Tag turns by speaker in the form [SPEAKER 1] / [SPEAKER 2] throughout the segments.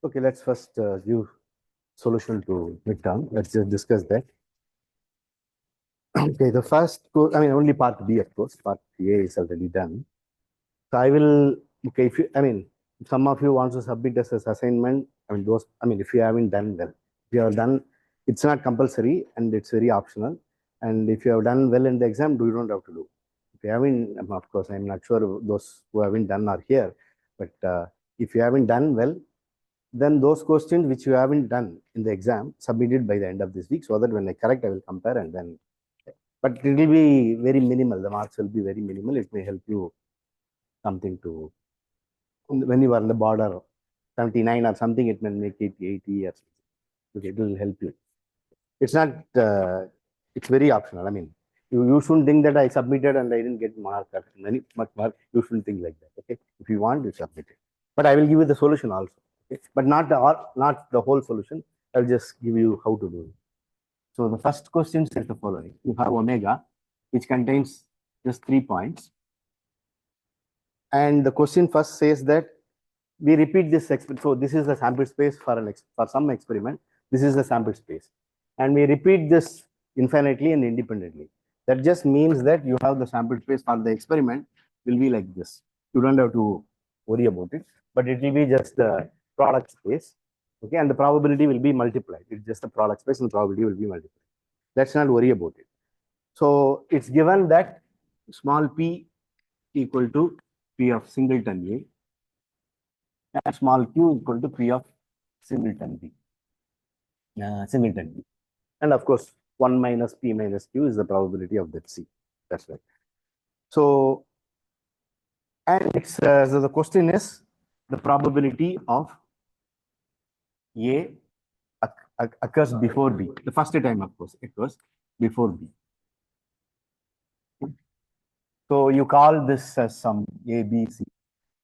[SPEAKER 1] Okay, let's first give solution to midterm. Let's just discuss that. Okay, the first, only part B, of course. Part A is already done. So I will, okay, if some of you want to submit as assignment, if you haven't done well, if you have done, it's not compulsory and it's very optional. And if you have done well in the exam, you don't have to do. If you haven't, of course, I'm not sure those who haven't done are here, but if you haven't done well, then those questions which you haven't done in the exam, submit it by the end of this week, so that when I correct, I will compare and then, but it will be very minimal. The marks will be very minimal. It may help you something to, when you are in the border 79 or something, it may make it 80 or something. Okay, it will help you. It's not, it's very optional. I mean, you shouldn't think that I submitted and I didn't get much mark. You shouldn't think like that. Okay, if you want, you submit it. But I will give you the solution also. Okay? But not the whole solution. I'll just give you how to do it. So the first question says the following: you have omega, which contains just 3 points, and the question first says that we repeat this experiment. So this is the sample space for some experiment. This is the sample space, and we repeat this infinitely and independently. That just means that you have the sample space for the experiment will be like this. You don't have to worry about it, but it will be just the product space. Okay, and the probability will be multiplied. It's just the product space and the probability will be multiplied. Let's not worry about it. So it's given that small p equal to p of singleton A, and small q equal to p of singleton B. And of course, 1 minus p minus q is the probability of that C. That's right. So, and it's so the question is the probability of A occurs before B. The first time, of course, it was before B. So you call this as some A, B, C,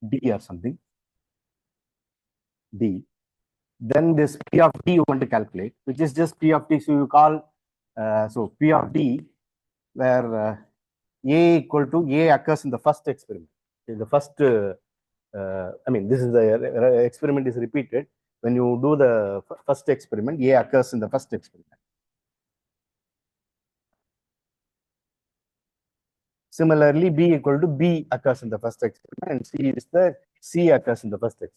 [SPEAKER 1] D or something. D. Then this P of D you want to calculate, which is just P of D. So you call, so P of D, where A equal to A occurs in the first experiment. In the first, this is the experiment is repeated. When you do the first experiment, A occurs in the first experiment. Similarly, B equal to B occurs in the first experiment, and C is the C occurs in the first experiment.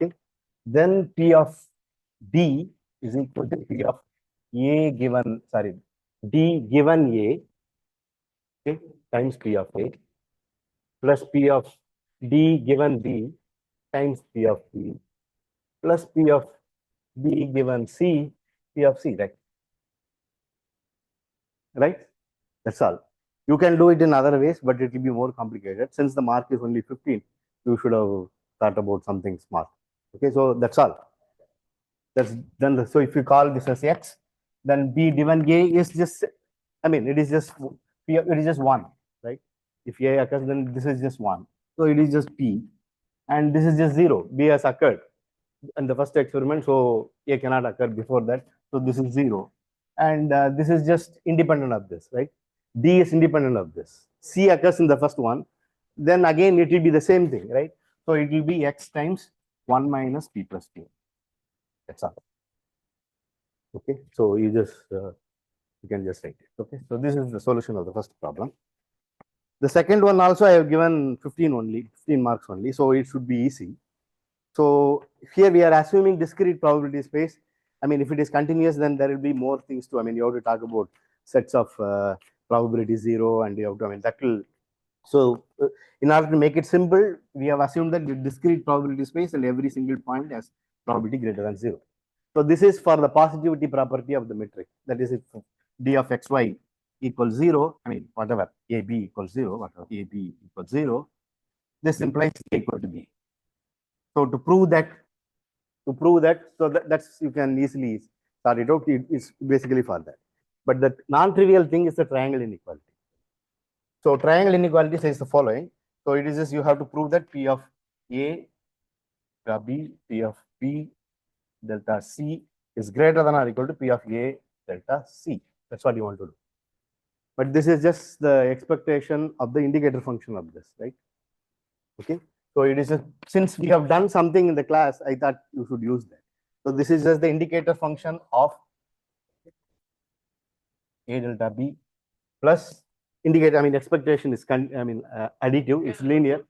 [SPEAKER 1] Okay. Then P of D is equal to P of A given, sorry, D given A, okay, times P of A, plus P of D given B times P of B, plus P of B given C, P of C, right? Right? That's all. You can do it in other ways, but it will be more complicated. Since the mark is only 15, you should have thought about something small. Okay, so that's all. That's then. So if you call this as X, then B given A is just, it is just one, right? If A occurs, then this is just one. So it is just P, and this is just 0. B has occurred in the first experiment, so A cannot occur before that. So this is 0, and this is just independent of this, right? D is independent of this. C occurs in the first one, then again it will be the same thing, right? So it will be X times 1 minus P plus Q. That's all. Okay, so you can just write it. Okay, so this is the solution of the first problem. The second one also I have given 15 marks only, so it should be easy. So here we are assuming discrete probability space. If it is continuous, then there will be more things to, you have to talk about sets of probability 0, and you have to, that will. So in order to make it simple, we have assumed that the discrete probability space and every single point has probability greater than 0. So this is for the positivity property of the metric. That is, if d of xy equals 0, whatever, AB equals 0, whatever, AB equals 0, this implies A equal to B. So to prove that, so that's, you can easily start it out. It's basically for that. But the non-trivial thing is the triangle inequality. So triangle inequality says the following. So it is just you have to prove that P of A, P of B, P of B delta C is greater than or equal to P of A delta C. That's what you want to do. But this is just the expectation of the indicator function of this, right? Okay. So it is since we have done something in the class, I thought you should use that. So this is just the indicator function of A delta B plus indicator. I mean, expectation is additive. It's linear.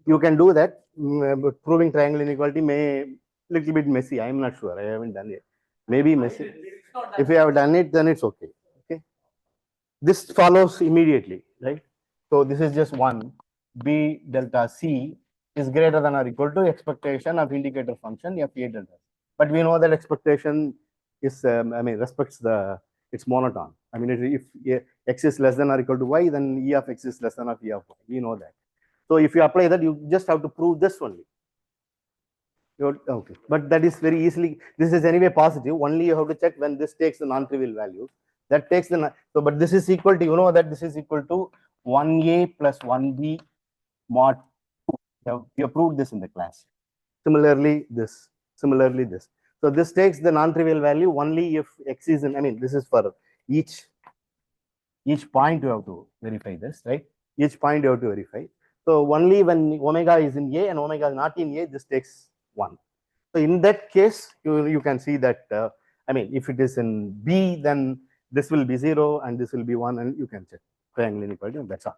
[SPEAKER 1] You can do that, but proving triangle inequality may little bit messy. I'm not sure. I haven't done it. Maybe messy. If you have done it, then it's okay. Okay. This follows immediately, right? So this is just one. B delta C is greater than or equal to expectation of indicator function f A delta. But we know that expectation is, respects it's monotone. I mean, if x is less than or equal to y, then E of x is less than or E of y. We know that. So if you apply that, you just have to prove this only. Okay, but that is very easily. This is anyway positive. Only you have to check when this takes the non-trivial value. That takes the so, but this is equal to, you know that this is equal to 1a plus 1b mod 2. You have proved this in the class. Similarly, this. Similarly, this. So this takes the non-trivial value only if x is in. I mean, this is for each point you have to verify this, right? Each point you have to verify. So only when omega is in A and omega is not in A, this takes 1. So in that case, you can see that, if it is in B, then this will be 0 and this will be 1, and you can check triangle inequality, and that's all.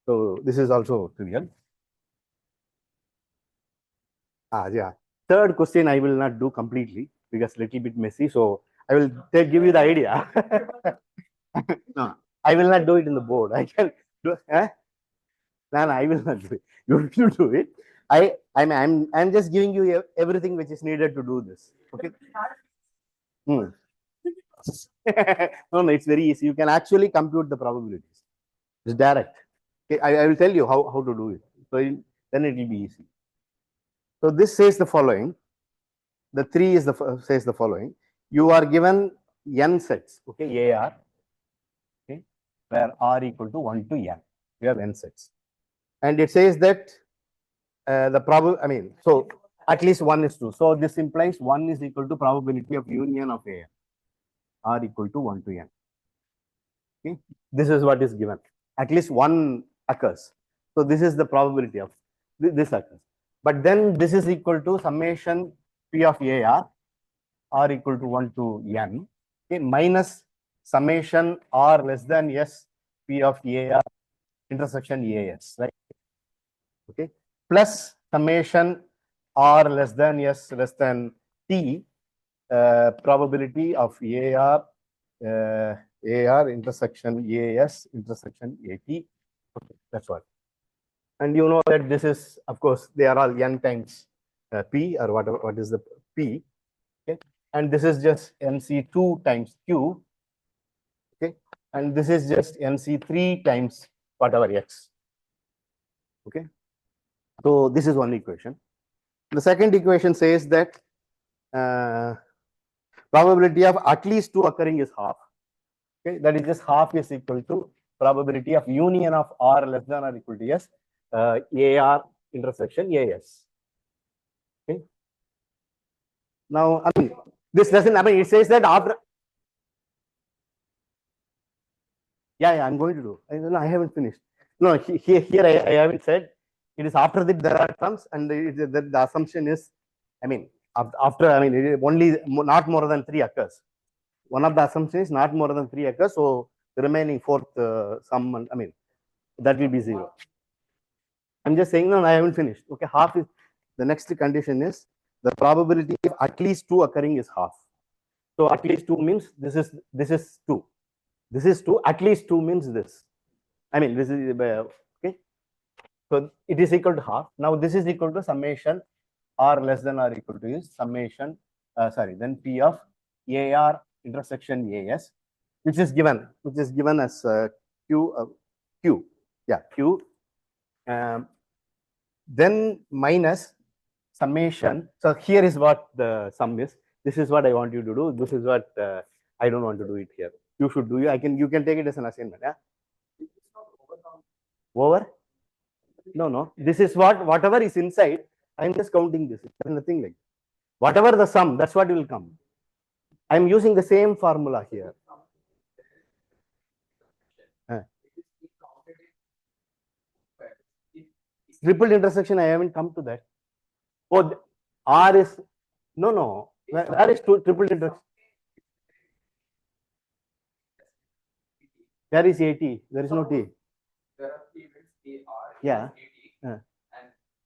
[SPEAKER 1] So this is also trivial. Yeah. Third question I will not do completely because a little bit messy. So I will give you the idea. No, I will not do it in the board. I can do. No, I will not do it. You will do it. I'm just giving you everything which is needed to do this. Okay. No, it's very easy. You can actually compute the probabilities. It's direct. Okay, I will tell you how to do it. So then it will be easy. So this says the following. The 3 is says the following. You are given n sets. Okay, AR. Okay, where R equal to 1 to n. You have n sets, and it says that the probability. So at least 1 is true. So this implies 1 is equal to probability of union of A. R equal to 1 to n. Okay, this is what is given. At least 1 occurs. So this is the probability of this occurs. But then this is equal to summation P of AR, R equal to 1 to n, okay, minus summation R less than S P of AR intersection AS, right? Okay, plus summation R less than S less than T, probability of AR intersection AS intersection AT. Okay, that's what. And you know that this is, of course, they are all n times P or whatever. What is the P? Okay, and this is just NC2 times Q. Okay, and this is just NC3 times whatever X. Okay, so this is one equation. The second equation says that probability of at least 2 occurring is half. Okay, that is just half is equal to probability of union of R less than or equal to S, AR intersection AS. Okay. Now, this doesn't. It says that after. Yeah, I'm going to do. I haven't finished. No, here I haven't said. It is after that there are terms, and the assumption is, after only not more than 3 occurs. One of the assumptions is not more than 3 occurs, so the remaining fourth sum, that will be 0. I'm just saying, no, I haven't finished. Okay, half is the next condition is the probability of at least 2 occurring is half. So at least 2 means this is 2. This is 2. At least 2 means this. This is okay. So it is equal to half. Now this is equal to summation R less than or equal to is summation. Then P of AR intersection AS, which is given as Q. Yeah, Q. Then minus summation. So here is what the sum is. This is what I want you to do. This is what I don't want to do it here. You should do. You can take it as an assignment. Yeah. Over? No. This is whatever is inside. I'm just counting this. It's nothing like whatever the sum. That's what will come. I'm using the same formula here. triple intersection, I haven't come to that. Oh, R is, no. Where is triple intersection? There is AT. There is no T.
[SPEAKER 2] There are three events, AR,
[SPEAKER 1] Yeah.
[SPEAKER 2] AT, and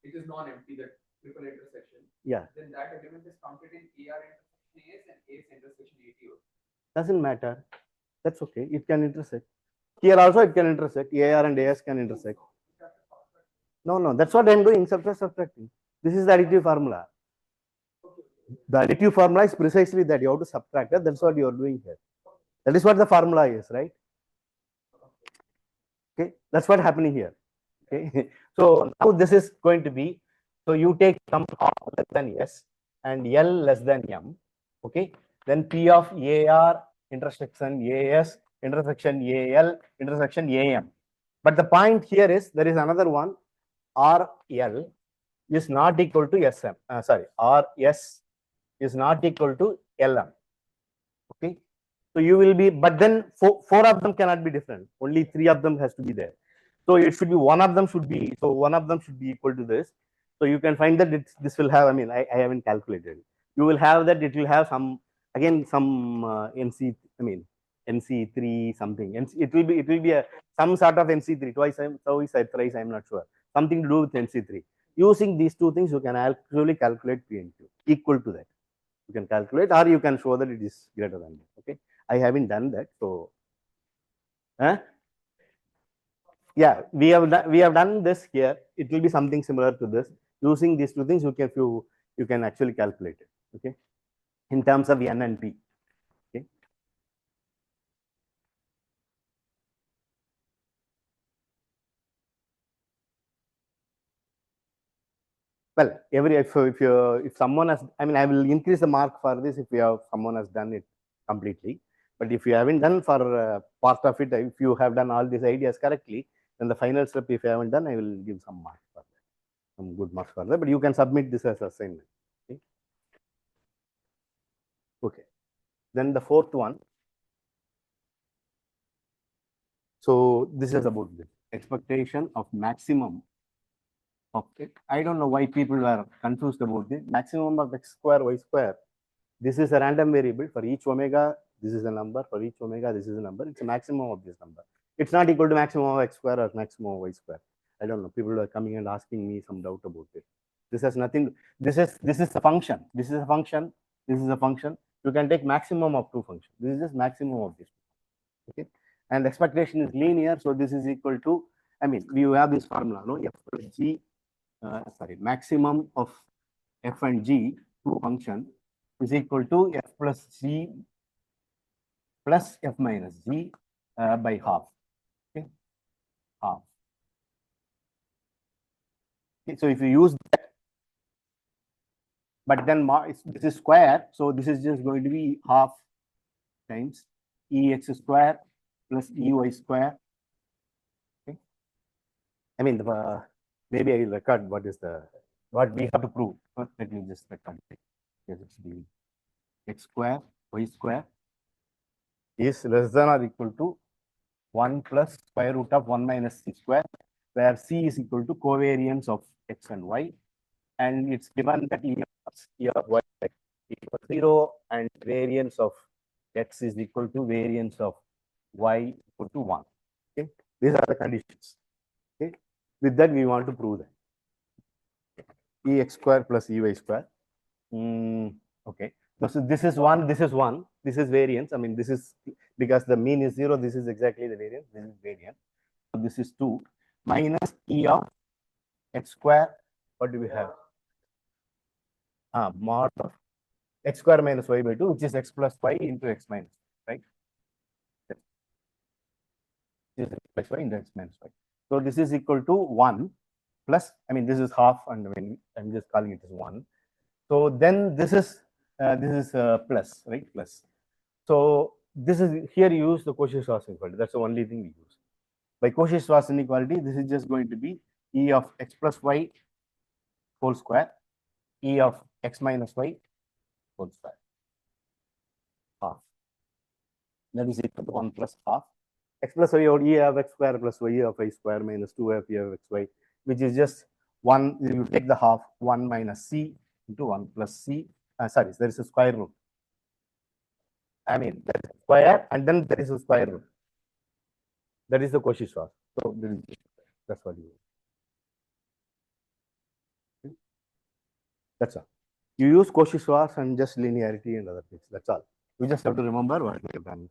[SPEAKER 2] it is non-empty, that triple intersection.
[SPEAKER 1] Yeah.
[SPEAKER 2] Then that element is counted in AR intersection AS and AS intersection AT.
[SPEAKER 1] Doesn't matter. That's okay. It can intersect. Here also it can intersect. AR and AS can intersect. No. That's what I'm doing. Subtracting. This is the additive formula. The additive formula is precisely that you have to subtract it. That's what you are doing here. That is what the formula is, right? Okay. That's what happening here. Okay. So now this is going to be, so you take some less than S and L less than M. Okay. Then P of AR intersection AS intersection AL intersection AM. But the point here is there is another one, RL is not equal to SM. RS is not equal to LM. Okay. So you will be, but then four of them cannot be different. Only three of them has to be there. So it should be one of them should be, so one of them should be equal to this. So you can find that this will have, I mean, I haven't calculated. You will have that it will have some, again, some NC3 something. It will be some sort of NC3, twice, thrice, I'm not sure. Something to do with NC3. Using these two things, you can actually calculate P and Q equal to that. You can calculate, or you can show that it is greater than that. Okay. I haven't done that. So, yeah, we have done this here. It will be something similar to this. Using these two things, you can actually calculate it. Okay, in terms of N and P. Okay. Well, if someone has, I mean, I will increase the mark for this if someone has done it completely. But if you haven't done for part of it, if you have done all these ideas correctly, then the final step, if you haven't done, I will give some marks for that, some good marks for that. But you can submit this as assignment. Okay. Okay. Then the fourth one. So this is about the expectation of maximum of it. I don't know why people are confused about this. Maximum of x square, y square. This is a random variable for each omega. This is a number for each omega. This is a number. It's a maximum of this number. It's not equal to maximum of x square or maximum of y square. I don't know. People are coming and asking me some doubt about it. This has nothing. This is a function. This is a function. This is a function. You can take maximum of two functions. This is just maximum of this. Okay. And expectation is linear. So this is equal to, I mean, we have this formula, no? F plus G, maximum of f and g, two function, is equal to f plus g plus f minus g by half. Okay, half. Okay, so if you use that, but then this is square, so this is just going to be half times ex square plus ey square. Okay, I mean, maybe I will record what we have to prove. Let me just record it. It's the x square, y square is less than or equal to 1 plus square root of 1 minus c square, where c is equal to covariance of x and y, and it's given that e of y equal to 0 and variance of x is equal to variance of y equal to 1. Okay, these are the conditions. Okay, with that we want to prove that ex square plus ey square. Okay, so this is 1, this is 1, this is variance. I mean, this is because the mean is 0, this is exactly the variance, this is variance. So this is 2 minus e of x square. What do we have? Mod of x square minus y by 2, which is x plus y into x minus, right? This is x plus y into x minus y. So this is equal to 1 plus, I mean, this is half, and I mean, I'm just calling it as 1. So then this is plus, right? Plus. So this is, here you use the Cauchy-Schwarz inequality. That's the only thing we use. By Cauchy-Schwarz inequality, this is just going to be e of x plus y whole square, e of x minus y whole square, half. That is equal to 1 plus half. X plus y or e of x square plus y of y square minus 2f e of x y, which is just 1, you take the half, 1 minus c into 1 plus c. Sorry, there is a square root. I mean, there is a square and then there is a square root. That is the Cauchy-Schwarz. So that's what you do. That's all. You use Cauchy-Schwarz and just linearity and other things. That's all. You just have to remember what we have done.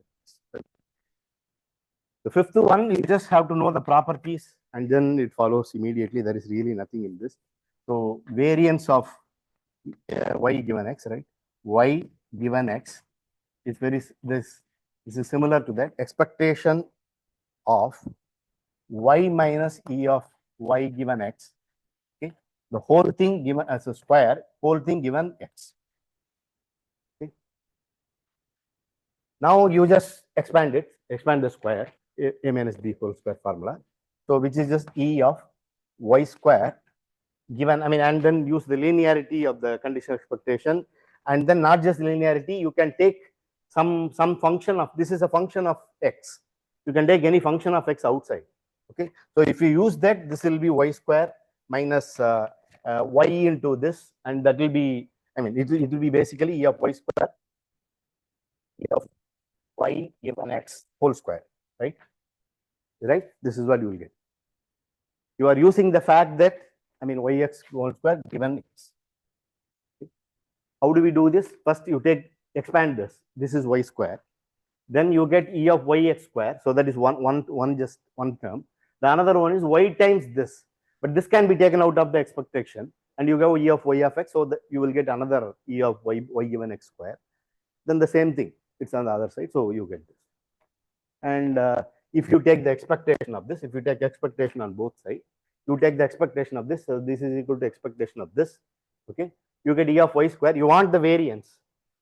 [SPEAKER 1] The fifth one, you just have to know the properties and then it follows immediately. There is really nothing in this. So variance of y given x, right? Y given x is this is similar to that. Expectation of y minus e of y given x. Okay, the whole thing given as a square, whole thing given x. Okay. Now you just expand it, expand the square, a minus b whole square formula. So which is just e of y square given, I mean, and then use the linearity of the conditional expectation, and then not just linearity, you can take some function of, this is a function of x. You can take any function of x outside. Okay, so if you use that, this will be y square minus y into this, and that will be, I mean, it will be basically e of y square, e of y given x whole square, right? Right? This is what you will get. You are using the fact that, I mean, yx whole square given x. Okay. How do we do this? First, you expand this. This is y square. Then you get e of yx square. So that is just one term. The another one is y times this. But this can be taken out of the expectation, and you go e of y of x. So that you will get another e of y given x square. Then the same thing. It's on the other side. So you get this. And if you take the expectation of this, if you take expectation on both sides, you take the expectation of this, so this is equal to expectation of this. Okay, you get e of y square. You want the variance.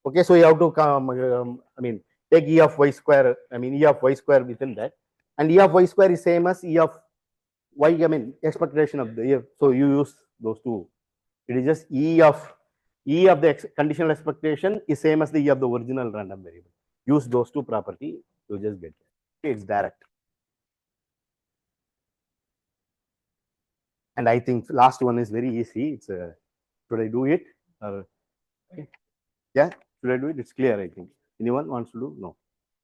[SPEAKER 1] Okay, so you have to come, I mean, take e of y square, I mean, e of y square within that, and e of y square is same as e of y, I mean, expectation of the, so you use those two. It is just e of the conditional expectation is same as the e of the original random variable. Use those two property, you just get it. Okay, it's direct. And I think last one is very easy. It's should I do it? Or, okay. Yeah, should I do it? It's clear, I think. Anyone wants to do? No.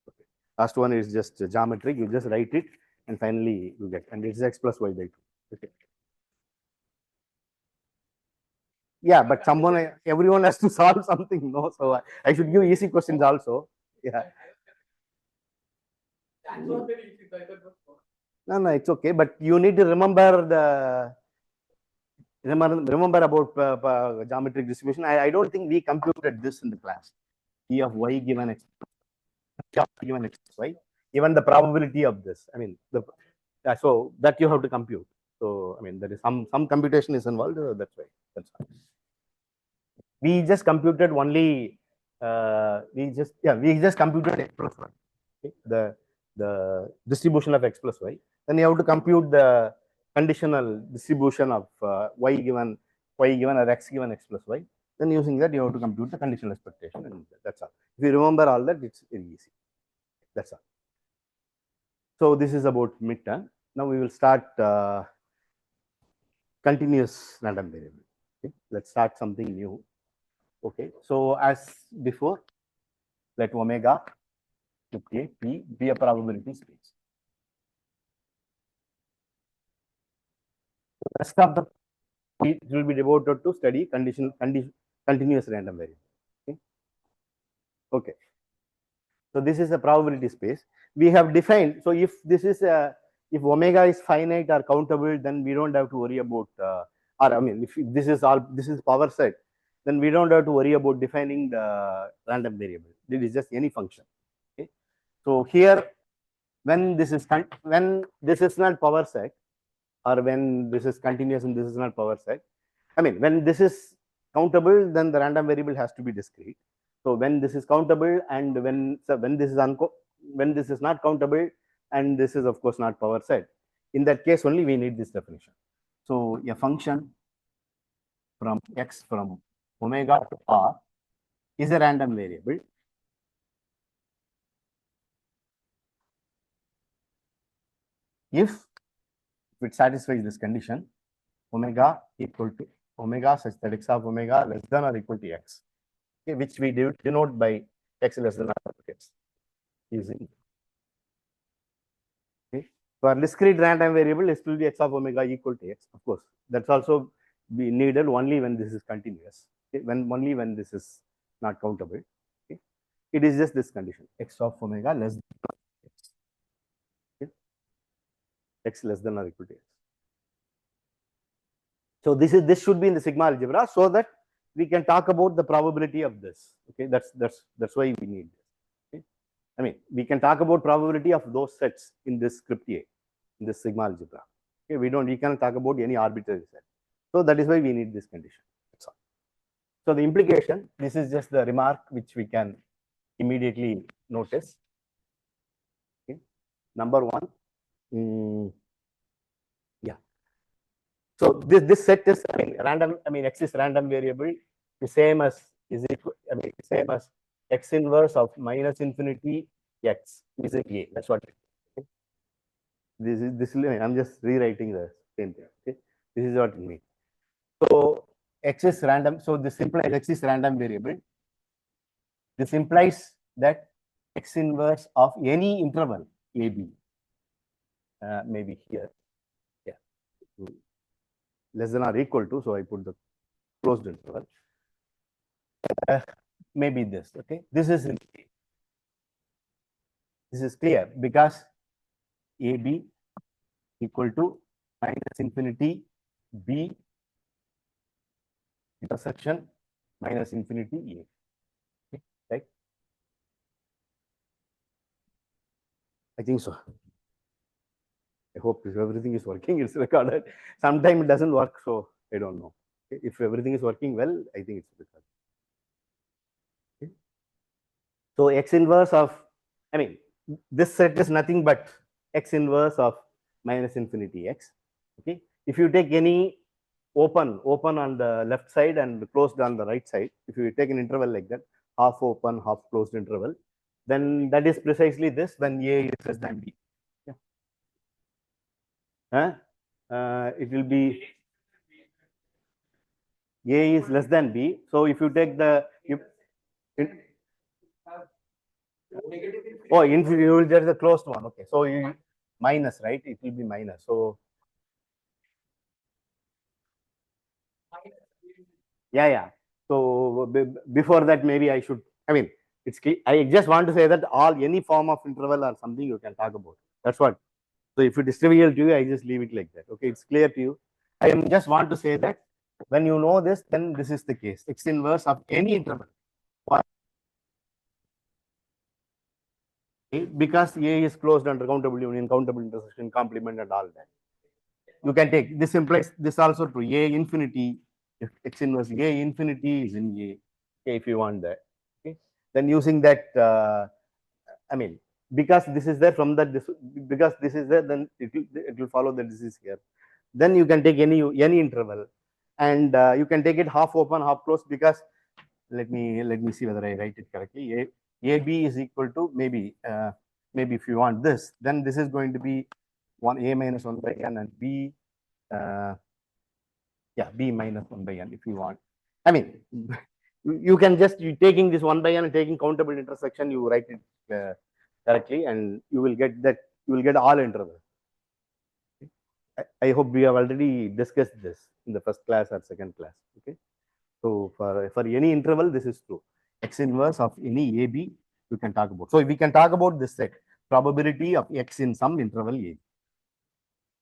[SPEAKER 1] Okay. Last one is just geometric. You just write it, and finally you get, and it's x plus y by 2. Okay. Yeah, but everyone has to solve something, no? So I should give easy questions also. Yeah.
[SPEAKER 2] That's not very easy. I don't know.
[SPEAKER 1] No, it's okay. But you need to remember about geometric distribution. I don't think we computed this in the class. E of y given x, given x, y. Even the probability of this. I mean, so that you have to compute. So I mean, there is some computation is involved. That's why. That's why. We just computed only. We just computed x plus y. Okay? The distribution of x plus y. Then you have to compute the conditional distribution of y given or x given x plus y. Then using that, you have to compute the conditional expectation, and that's all. If you remember all that, it's very easy. That's all. So this is about midterm. Now we will start continuous random variable. Okay? Let's start something new. Okay. So as before, let omega be a probability space. The rest of the it will be devoted to study continuous random variable. Okay. Okay. So this is a probability space. We have defined. So if this is if omega is finite or countable, then we don't have to worry about. Or I mean, if this is power set, then we don't have to worry about defining the random variable. It is just any function. Okay. So here, when this is not power set, or when this is continuous and this is not power set, I mean, when this is countable, then the random variable has to be discrete. So when this is countable and when this is not countable and this is of course not power set, in that case only we need this definition. So a function from x from omega to r is a random variable if it satisfies this condition. omega equal to omega such that x of omega less than or equal to x, okay, which we denote by x less than or equal to x using. Okay. For discrete random variable, it will be x of omega equal to x. Of course, that's also be needed only when this is continuous. Okay. Only when this is not countable. Okay. It is just this condition: x of omega less than x. Okay. X less than or equal to x. So this should be in the sigma algebra so that we can talk about the probability of this. Okay, that's why we need this. Okay? I mean, we can talk about probability of those sets in this script A, in this sigma algebra. Okay, we cannot talk about any arbitrary set. So that is why we need this condition. That's all. So the implication, this is just the remark which we can immediately notice. Okay. Number one, yeah. So this set is, I mean, random. I mean, x is random variable, the same as is equal. I mean, same as x inverse of minus infinity x is A. That's what. Okay. This. I'm just rewriting the same thing. Okay. This is what it means. So x is random. So this implies x is random variable. This implies that x inverse of any interval AB, maybe here, yeah, less than or equal to. So I put the closed interval. Maybe this. Okay, this is clear because AB equal to minus infinity B intersection minus infinity A. Okay, right? I think so. I hope if everything is working, it's recorded. Sometimes it doesn't work, so I don't know. Okay? If everything is working well, I think it's recorded. Okay? So x inverse of, I mean, this set is nothing but x inverse of minus infinity x. Okay. If you take any open on the left side and closed on the right side, if you take an interval like that, half open, half closed interval, then that is precisely this when A is less than B. Yeah. It will be A is less than B. So if you take the oh, infinity, you will get the closed one. Okay. So you minus, right? It will be minus. So yeah. So before that, maybe I should, I mean, I just want to say that any form of interval or something you can talk about. That's what. So if it is trivial to you, I just leave it like that. Okay, it's clear to you. I just want to say that when you know this, then this is the case. X inverse of any interval. Because A is closed under countable union, countable intersection, complement, and all that. You can take this implies this also true. A infinity, if X inverse A infinity is in A. Okay, if you want that. Okay, then using that, I mean, because this is there from that, because this is there, then it will follow that this is here. Then you can take any interval, and you can take it half open, half closed, because let me see whether I write it correctly. AB is equal to maybe if you want this, then this is going to be A minus 1 by n, and B B minus 1 by n if you want. I mean, you can just taking this 1 by n and taking countable intersection, you write it correctly, and you will get that, you will get all intervals. I hope we have already discussed this in the first class or second class. Okay. So for any interval, this is true. X inverse of any AB, you can talk about. So we can talk about this set, probability of X in some interval A.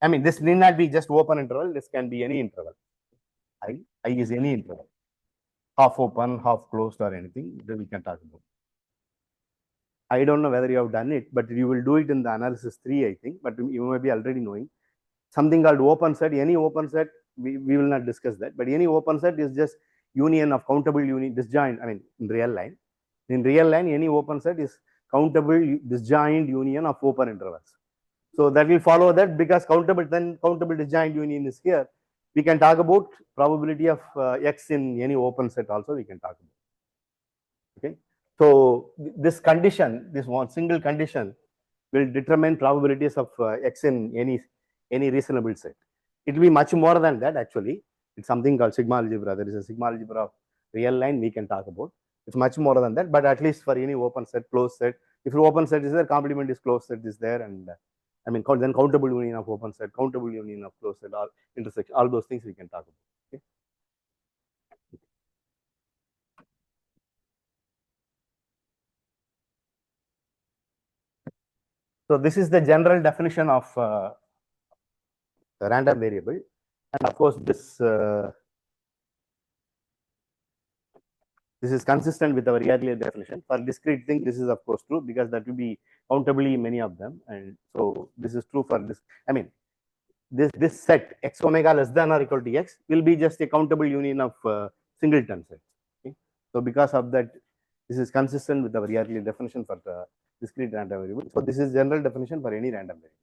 [SPEAKER 1] I mean, this need not be just open interval. This can be any interval. I is any interval, half open, half closed, or anything that we can talk about. I don't know whether you have done it, but you will do it in the analysis 3, I think. But you may be already knowing something called open set. Any open set, we will not discuss that. But any open set is just union of countable union disjoint. I mean, in real line, any open set is countable disjoint union of open intervals. So that will follow that, because countable disjoint union is here. We can talk about probability of X in any open set also. We can talk about. Okay. So this condition, this one single condition, will determine probabilities of X in any reasonable set. It will be much more than that actually. It's something called sigma algebra. There is a sigma algebra of real line we can talk about. It's much more than that, but at least for any open set, closed set, if your open set is there, complement is closed set is there, and I mean, then countable union of open set, countable union of closed set, all intersection, all those things we can talk about. Okay. So this is the general definition of random variable, and of course this is consistent with our earlier definition. For discrete thing, this is of course true because that will be countably many of them, and so this is true for this. I mean, this set x omega less than or equal to x will be just a countable union of singleton sets. Okay? So because of that, this is consistent with our earlier definition for the discrete random variable. So this is general definition for any random variable.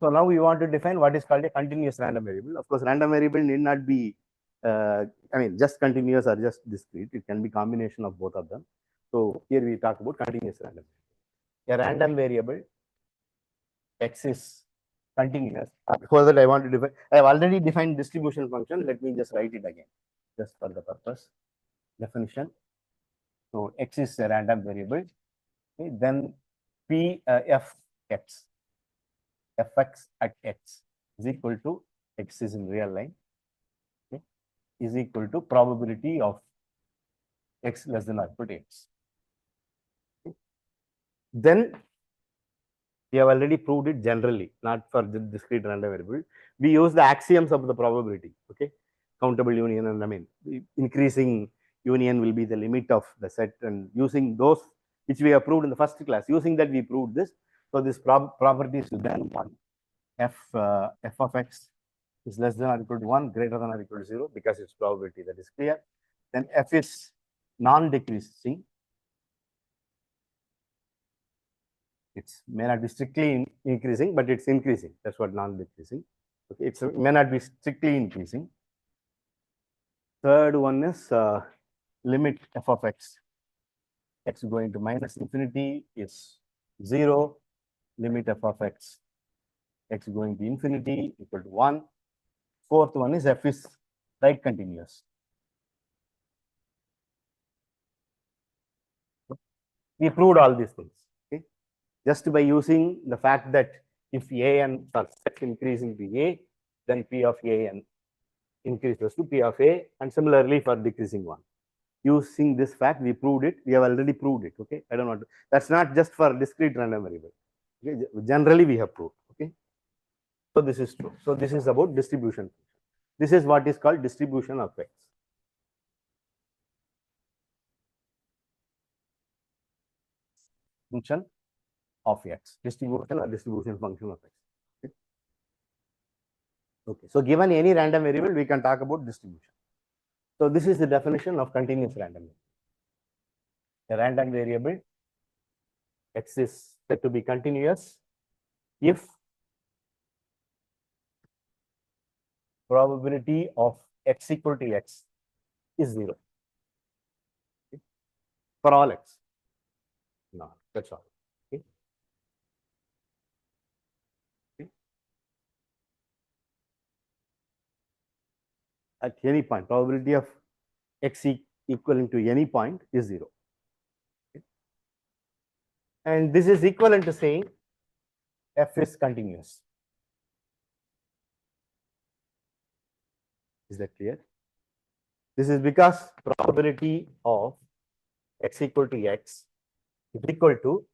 [SPEAKER 1] So now we want to define what is called a continuous random variable. Of course, random variable need not be, I mean, just continuous or just discrete. It can be combination of both of them. So here we talk about continuous random variable. A random variable x is continuous. Before that, I want to define. I have already defined distribution function. Let me just write it again, just for the purpose. Definition. So x is a random variable. Okay, then p f x. Fx at x is equal to x is in real line, okay, is equal to probability of x less than or equal to x. Okay. Then we have already proved it generally, not for the discrete random variable. We use the axioms of the probability. Okay, countable union, and I mean increasing union will be the limit of the set, and using those which we have proved in the first class, using that we proved this. So this property is then one. F of x is less than or equal to 1, greater than or equal to 0, because it's probability, that is clear. Then f is non-decreasing. It may not be strictly increasing, but it's increasing. That's what non-decreasing. Okay, it may not be strictly increasing. Third one is limit f of x. X going to minus infinity is 0. Limit f of x going to infinity equal to 1. Fourth one is f is right continuous. We proved all these things. Okay, just by using the fact that if a and set increasing to a, then p of a and increases to p of a, and similarly for decreasing one. Using this fact, we proved it. We have already proved it. Okay, I don't want to. That's not just for discrete random variable. Okay, generally we have proved. Okay, so this is true. So this is about distribution. This is what is called distribution of x. Function of x, distribution or distribution function of x. Okay. Okay. So given any random variable, we can talk about distribution. So this is the definition of continuous random variable. A random variable x is said to be continuous if probability of x equal to x is 0. Okay. For all x. No, that's all. Okay. Okay. At any point, probability of x equivalent to any point is 0. Okay. And this is equivalent to saying f is continuous. Is that clear? This is because probability of x equal to x is equal to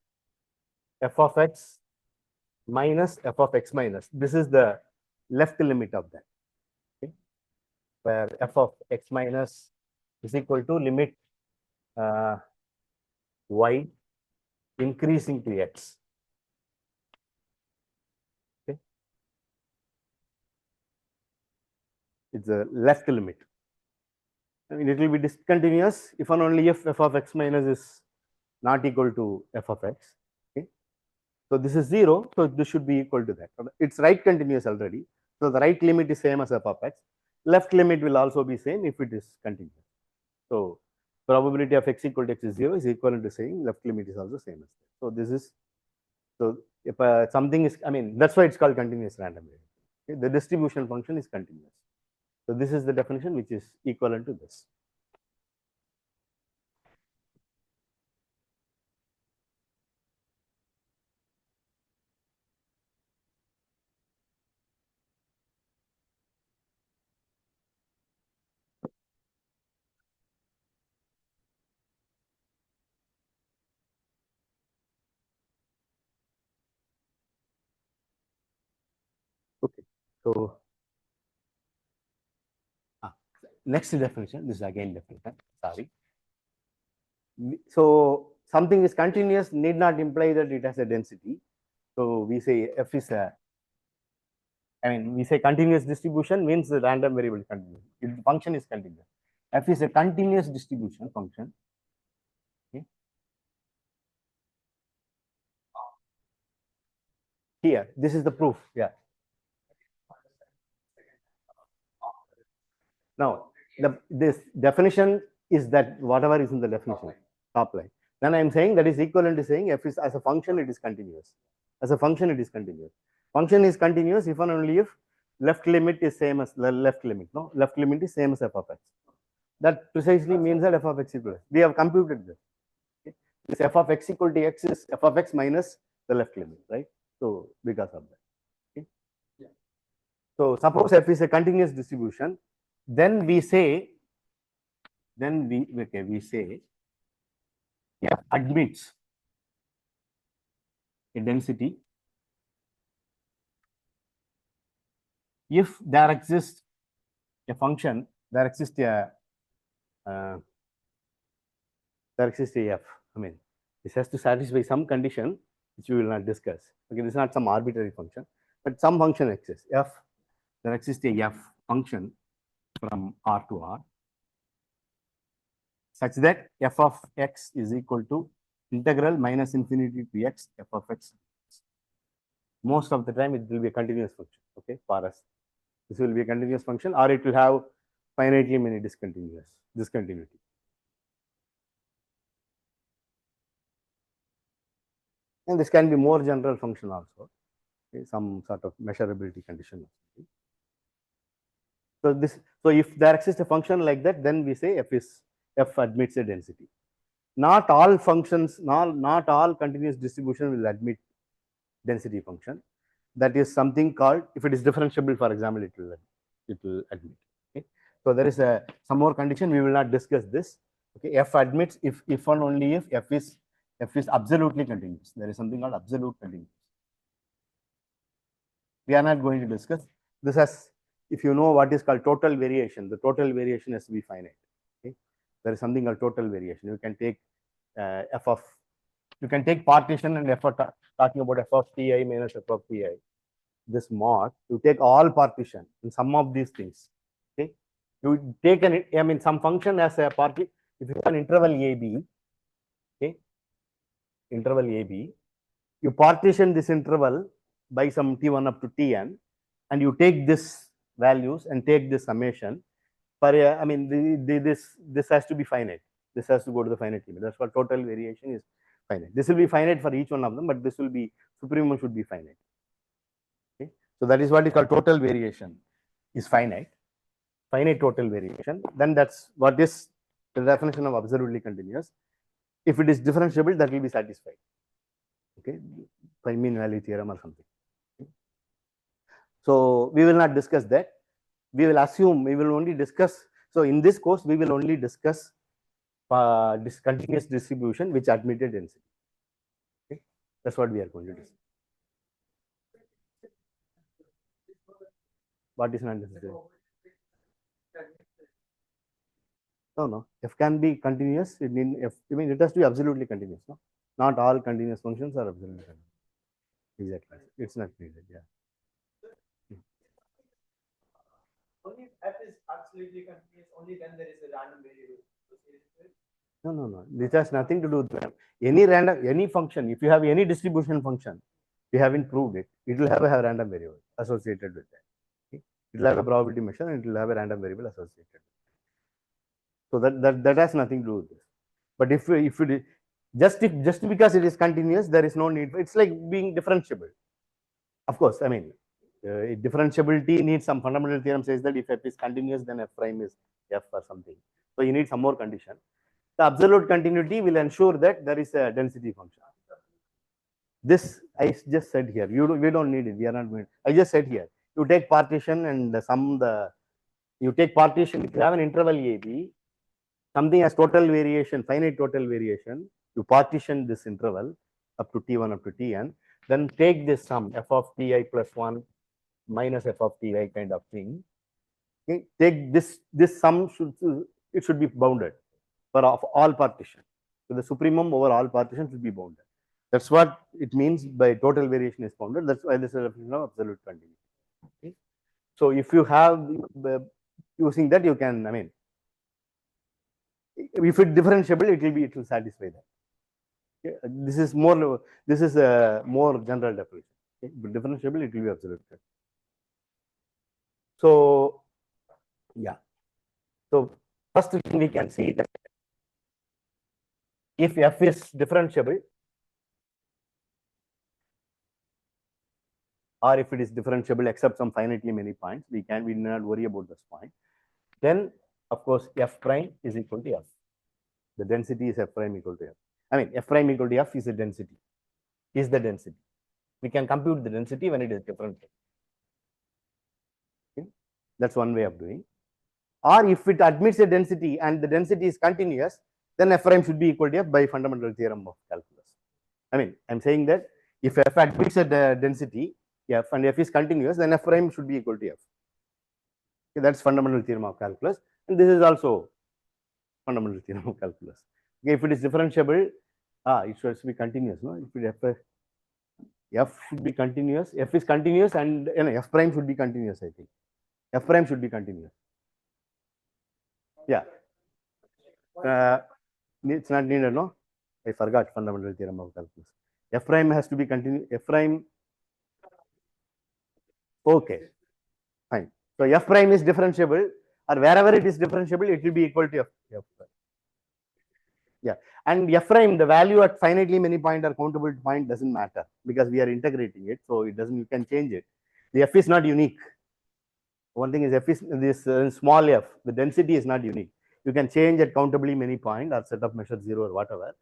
[SPEAKER 1] f of x minus f of x minus. This is the left limit of that. Okay. Where f of x minus is equal to limit y increasing to x. Okay. It's a left limit. I mean, it will be discontinuous if and only if f of x minus is not equal to f of x. Okay. So this is 0, so this should be equal to that. It's right continuous already. So the right limit is same as f of x. Left limit will also be same if it is continuous. So probability of x equal to x is 0 is equivalent to saying left limit is also same as that. So this is, so if something is, I mean, that's why it's called continuous random variable. Okay? The distribution function is continuous. So this is the definition which is equivalent to this. Okay. So next definition, this is again definition. Sorry. So something is continuous need not imply that it has a density. So we say f is a, I mean, we say continuous distribution means the random variable is continuous. If the function is continuous, f is a continuous distribution function. Okay. Here, this is the proof. Yeah. Now, this definition is that whatever is in the definition, top line. Then I am saying that is equivalent to saying f is as a function, it is continuous. As a function, it is continuous. Function is continuous if and only if left limit is same as left limit. No, left limit is same as f of x. That precisely means that f of x equal. We have computed this. Okay? This f of x equal to x is f of x minus the left limit, right? So because of that. Okay?
[SPEAKER 2] Yeah.
[SPEAKER 1] So suppose f is a continuous distribution, then we say, we say f admits a density if there exists a function, there exists a f. I mean, this has to satisfy some condition which we will not discuss. Okay, this is not some arbitrary function, but some function exists. F, there exists a f function from R to R such that f of x is equal to integral minus infinity to x f of x. Most of the time it will be a continuous function. Okay, for us, this will be a continuous function, or it will have finitely many discontinuity. And this can be more general function also, okay, some sort of measurability condition. So if there exists a function like that, then we say f admits a density. Not all functions, not all continuous distribution will admit density function. That is something called, if it is differentiable, for example, it will admit. Okay. So there is some more condition. We will not discuss this. Okay. F admits if and only if f is absolutely continuous. There is something called absolute continuous. We are not going to discuss this. As if you know what is called total variation, the total variation has to be finite. Okay. There is something called total variation. You can take you can take partition and f of talking about f of ti minus f of ti. This mod, you take all partition and some of these things. Okay, you take some function as a partition. If you have an interval AB, okay, interval AB, you partition this interval by some t1 up to tn, and you take this values and take this summation. For this has to be finite. This has to go to the finite limit. That's what total variation is finite. This will be finite for each one of them, but this will be supremum should be finite. Okay, so that is what is called total variation is finite. Finite total variation. Then that's what is the definition of absolutely continuous. If it is differentiable, that will be satisfied. Okay, by mean value theorem or something. Okay. So we will not discuss that. We will assume, we will only discuss. So in this course, we will only discuss discontinuous distribution which admitted density. Okay, that's what we are going to discuss. What is not necessary? No. F can be continuous. It has to be absolutely continuous. No, not all continuous functions are absolutely continuous. Exactly, it's not needed. Yeah.
[SPEAKER 2] Only if f is absolutely continuous, only then there is a random variable.
[SPEAKER 1] No. This has nothing to do with any function. If you have any distribution function, we haven't proved it. It will have a random variable associated with that. Okay? It will have a probability measure and it will have a random variable associated. So that has nothing to do with this. But if it just because it is continuous, there is no need. It's like being differentiable. Of course, differentiability needs some fundamental theorem says that if f is continuous, then f prime is f or something. So you need some more condition. The absolute continuity will ensure that there is a density function. This I just said here. We don't need it. We are not going. I just said here. You take partition and sum the. You take partition. If you have an interval AB, something has total variation, finite total variation. You partition this interval up to T1 up to Tn. Then take this sum f of Ti plus 1 minus f of Ti kind of thing. Okay. Take this sum should be bounded for all partition. So the supremum over all partitions should be bounded. That's what it means by total variation is bounded. That's why this is a definition of absolute continuity. Okay. So if you have using that, you can, I mean, if it's differentiable, it will satisfy that. Okay. This is a more general definition. Okay. But differentiable, it will be absolute. So yeah. So first thing we can see that if f is differentiable, or if it is differentiable except some finitely many points, we need not worry about this point. Then of course f prime is equal to f. The density is f prime equal to f. I mean f prime equal to f is a density. Is the density. We can compute the density when it is differentiable. Okay. That's one way of doing. Or if it admits a density and the density is continuous, then f prime should be equal to f by fundamental theorem of calculus. I mean, I'm saying that if f admits a density f and f is continuous, then f prime should be equal to f. Okay, that's fundamental theorem of calculus, and this is also fundamental theorem of calculus. Okay, if it is differentiable, it should be continuous. No, if it f should be continuous, f is continuous, and f prime should be continuous. I think f prime should be continuous. Yeah. It's not needed, no? I forgot fundamental theorem of calculus. F prime has to be continuous. F prime. Okay. Fine. So f prime is differentiable, or wherever it is differentiable, it will be equal to f prime. Yeah. And f prime, the value at finitely many point or countable point doesn't matter because we are integrating it. So it doesn't, you can change it. The f is not unique. One thing is f is this small f, the density is not unique. You can change at countably many point or set of measure 0 or whatever,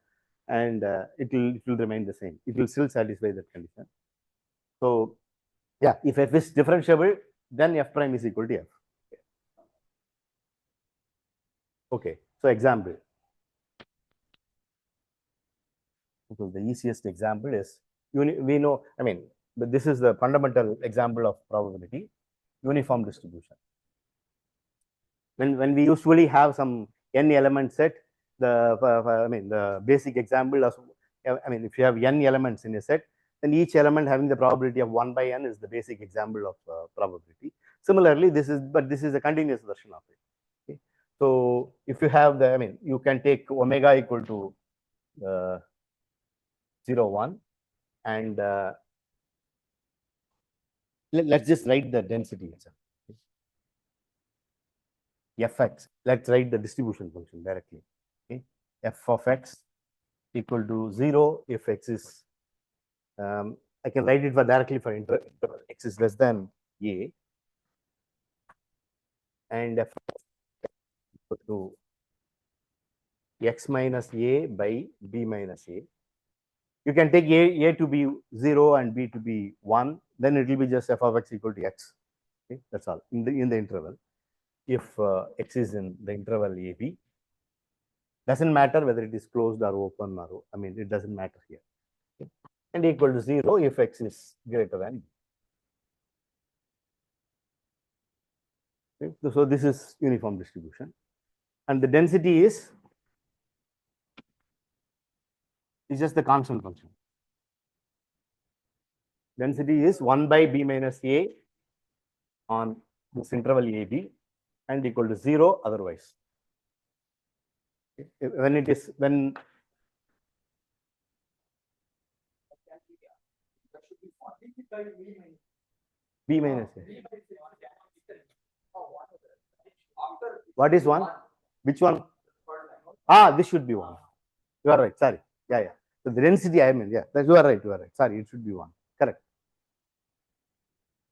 [SPEAKER 1] and it will remain the same. It will still satisfy that condition. So yeah, if f is differentiable, then f prime is equal to f. Okay, so example. So the easiest example is, we know, I mean, but this is the fundamental example of probability, uniform distribution. When we usually have some n element set, the basic example of, I mean, if you have n elements in a set, then each element having the probability of 1 by n is the basic example of probability. Similarly, this is a continuous version of it. Okay. So if you have the, I mean, you can take omega equal to 0, 1, and let's just write the density itself. Fx, let's write the distribution function directly. Okay. F of x equal to 0 if x is, I can write it directly for interval x is less than a, and f equal to x minus a by b minus a. You can take a to be 0 and b to be 1, then it will be just f of x equal to x. Okay. That's all in the interval. If x is in the interval AB, doesn't matter whether it is closed or open, or, I mean, it doesn't matter here. Okay. And equal to 0 if x is greater than B. Okay. So this is uniform distribution, and the density is just the constant function. Density is 1 by b minus a on this interval AB, and equal to 0 otherwise. When it is, when b minus a. What is 1? Which one? This should be 1. You are right. Sorry. Yeah. So the density, I mean, yeah, you are right. Sorry, it should be 1. Correct.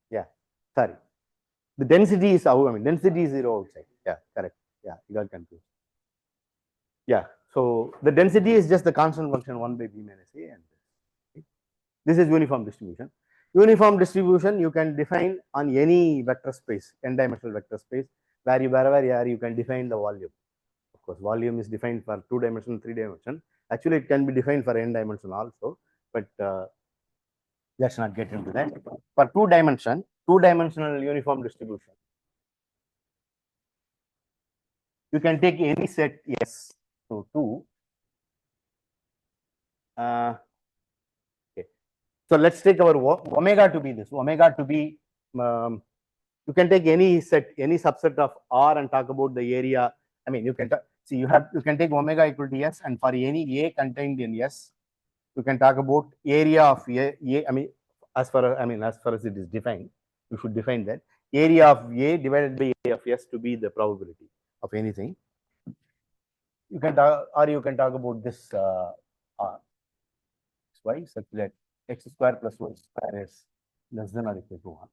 [SPEAKER 1] Yeah. sorry, the density is out, I mean, density is 0 outside. Yeah, correct. Yeah, you got confused. Yeah, so the density is just the constant function 1 by b minus a, and this is uniform distribution. Uniform distribution you can define on any vector space, n-dimensional vector space, where you wherever you are, you can define the volume. Of course, volume is defined for 2 dimension, 3 dimension. Actually, it can be defined for n dimension also, but let's not get into that. For 2 dimension, 2-dimensional uniform distribution, you can take any set S. So 2. Okay. So let's take our omega to be this. Omega to be, you can take any set, any subset of R and talk about the area. I mean, you can see you can take omega equal to S, and for any A contained in S, you can talk about area of A. I mean, as far as it is defined, you should define that area of A divided by area of S to be the probability of anything. You can talk, or you can talk about this R. Y such that x square plus y square is less than or equal to 1.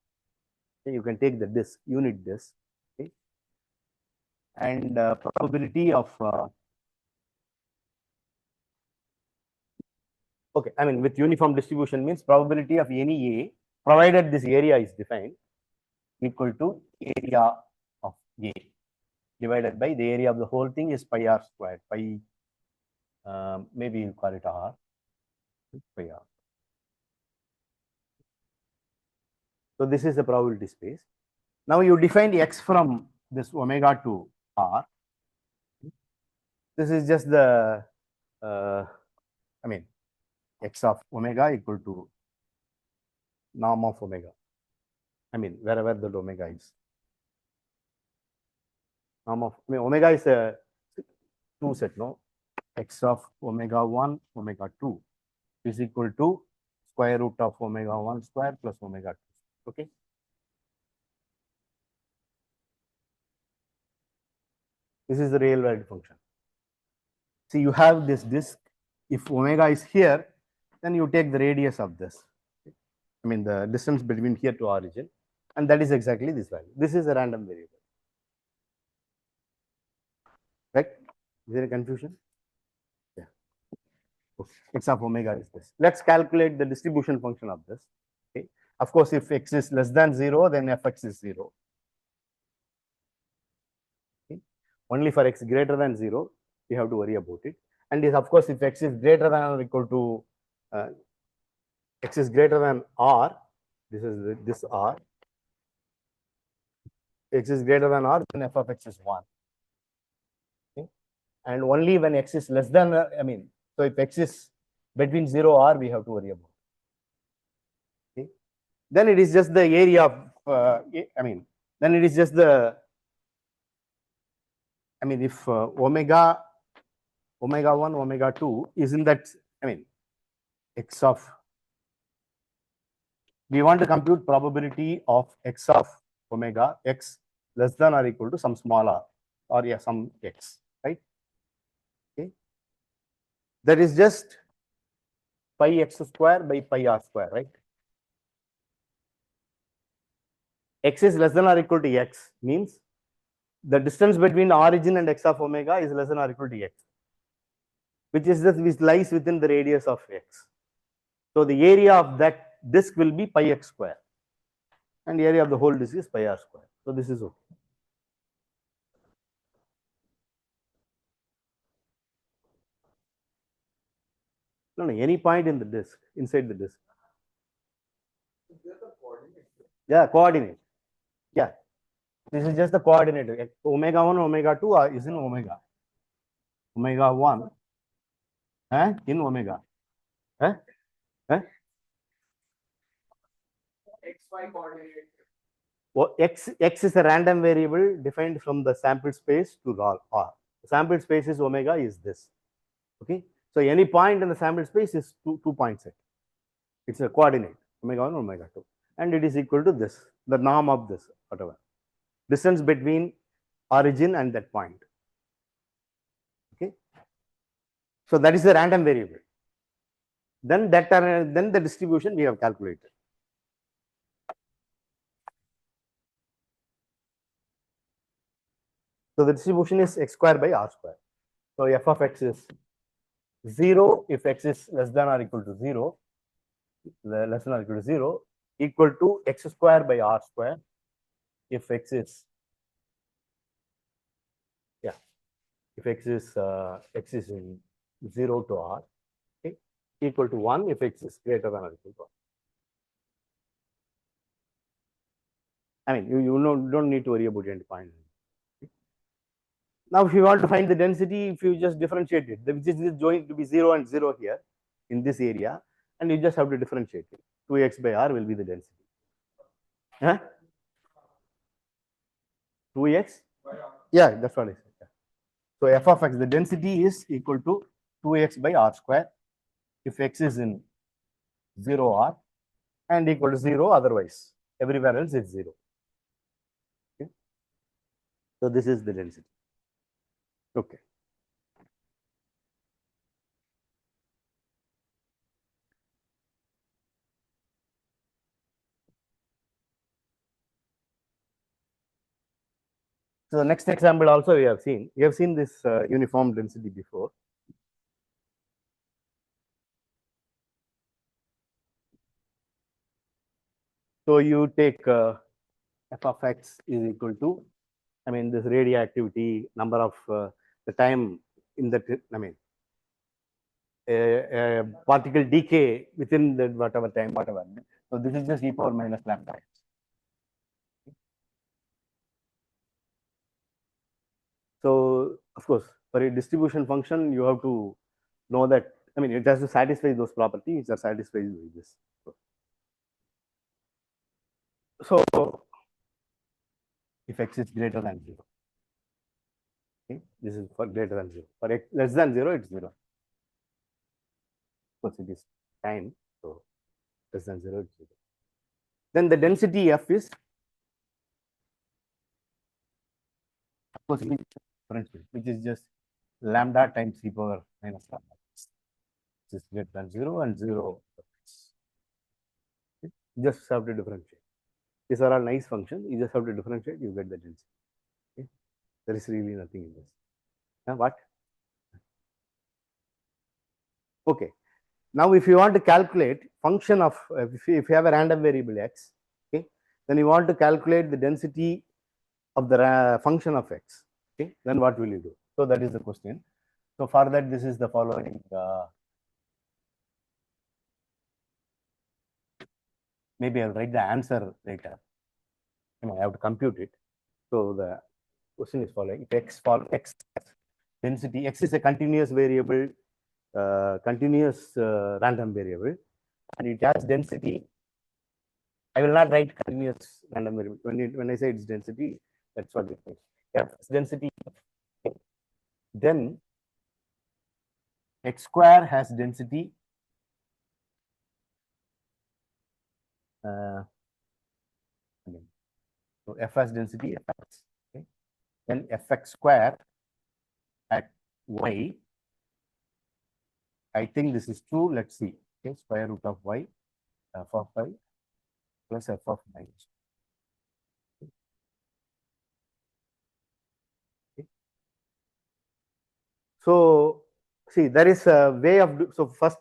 [SPEAKER 1] Okay, you can take the disk, unit disk, okay, and probability of okay, I mean, with uniform distribution means probability of any A, provided this area is defined, equal to area of A divided by the area of the whole thing is pi r squared. Pi, maybe you call it R, pi r. So this is the probability space. Now you defined x from this omega to R. This is just the, I mean, x of omega equal to norm of omega. I mean, wherever the omega is. Norm of, I mean, omega is a 2 set, no? X of omega 1, omega 2 is equal to square root of omega 1 square plus omega 2. Okay. This is the real valued function. See, you have this disk. If omega is here, then you take the radius of this. I mean, the distance between here to origin, and that is exactly this value. This is a random variable. Right? Is there a confusion? Yeah. Okay. X of omega is this. Let's calculate the distribution function of this. Okay. Of course, if x is less than 0, then fx is 0. Okay. Only for x greater than 0, we have to worry about it. And of course, if x is greater than or equal to x is greater than r, this is this r. X is greater than r, then f of x is 1. Okay. And only when x is less than, I mean, so if x is between 0 r, we have to worry about. Okay. Then it is just the area of, I mean, then it is just the, I mean, if omega 1, omega 2 is in that, I mean, x of, we want to compute probability of x of omega x less than or equal to some small r, or yeah, some x, right? Okay. That is just pi x square by pi r square, right? X is less than or equal to x means the distance between origin and x of omega is less than or equal to x, which is this, which lies within the radius of x. So the area of that disk will be pi x square, and the area of the whole disk is pi r square. So this is okay. No, any point in the disk, inside the disk. Yeah, coordinate. Yeah, this is just the coordinate. Omega 1, omega 2 is in omega. Omega 1 in omega.
[SPEAKER 2] XY coordinate.
[SPEAKER 1] Well, x is a random variable defined from the sample space to R. The sample space is omega is this. Okay. So any point in the sample space is two point set. It's a coordinate, omega 1, omega 2. And it is equal to this, the norm of this, whatever. Distance between origin and that point. Okay. So that is the random variable. Then then the distribution we have calculated. So the distribution is x square by r square. So f of x is 0 if x is less than or equal to 0, less than or equal to 0, equal to x square by r square if x is, yeah, if x is in 0 to r, okay, equal to 1 if x is greater than or equal to r. I mean, you don't need to worry about any point. Now, if you want to find the density, if you just differentiate it, which is going to be 0 and 0 here in this area, and you just have to differentiate it. 2x by r will be the density. Huh? 2x? Yeah, that's what I said. Yeah. So f of x, the density is equal to 2x by r square if x is in 0 r and equal to 0 otherwise. Everywhere else it's 0. Okay. So this is the density. Okay. So the next example also we have seen. We have seen this uniform density before. So you take f of x is equal to, I mean, this radioactivity, number of the time in that, I mean, particle decay within the whatever time, whatever. So this is just e power minus lambda. So of course, for a distribution function, you have to know that, I mean, it has to satisfy those properties that satisfies with this. So if x is greater than 0, okay, this is for greater than 0. For x less than 0, it's 0. Of course, it is time, so less than 0, it's 0. Then the density f is, of course, which is just lambda times e power minus lambda. This is greater than 0 and 0. Okay. Just have to differentiate. These are all nice functions. You just have to differentiate, you get the density. Okay. There is really nothing in this. What? Okay. Now, if you want to calculate function of, if you have a random variable x, okay, then you want to calculate the density of the function of x, okay, then what will you do? So that is the question. So for that, this is the following. Maybe I'll write the answer later. I have to compute it. So the question is following: if x density, x is a continuous variable, continuous random variable, and it has density. I will not write continuous random variable. When I say its density, that's what it means. F density, then x square has density. So f has density fx. Okay. Then fx square at y. I think this is true. Let's see. Okay, square root of y, f of y plus f of minus. Okay. So see, there is a way of so first.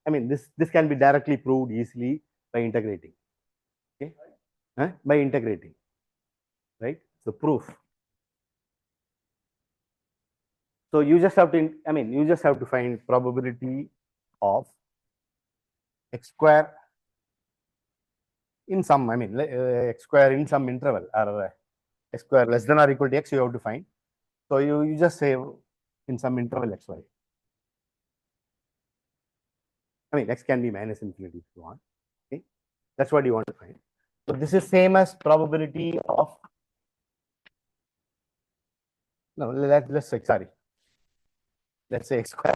[SPEAKER 1] I mean, this can be directly proved easily by integrating. Okay, by integrating, right? So proof. So you just have to. I mean, you just have to find probability of x square in some, I mean, x square in some interval, or x square less than or equal to x, you have to find. So you just say in some interval xy. I mean, x can be minus infinity if you want. Okay, that's what you want to find. So this is same as probability of, no, let's say, sorry, let's say x square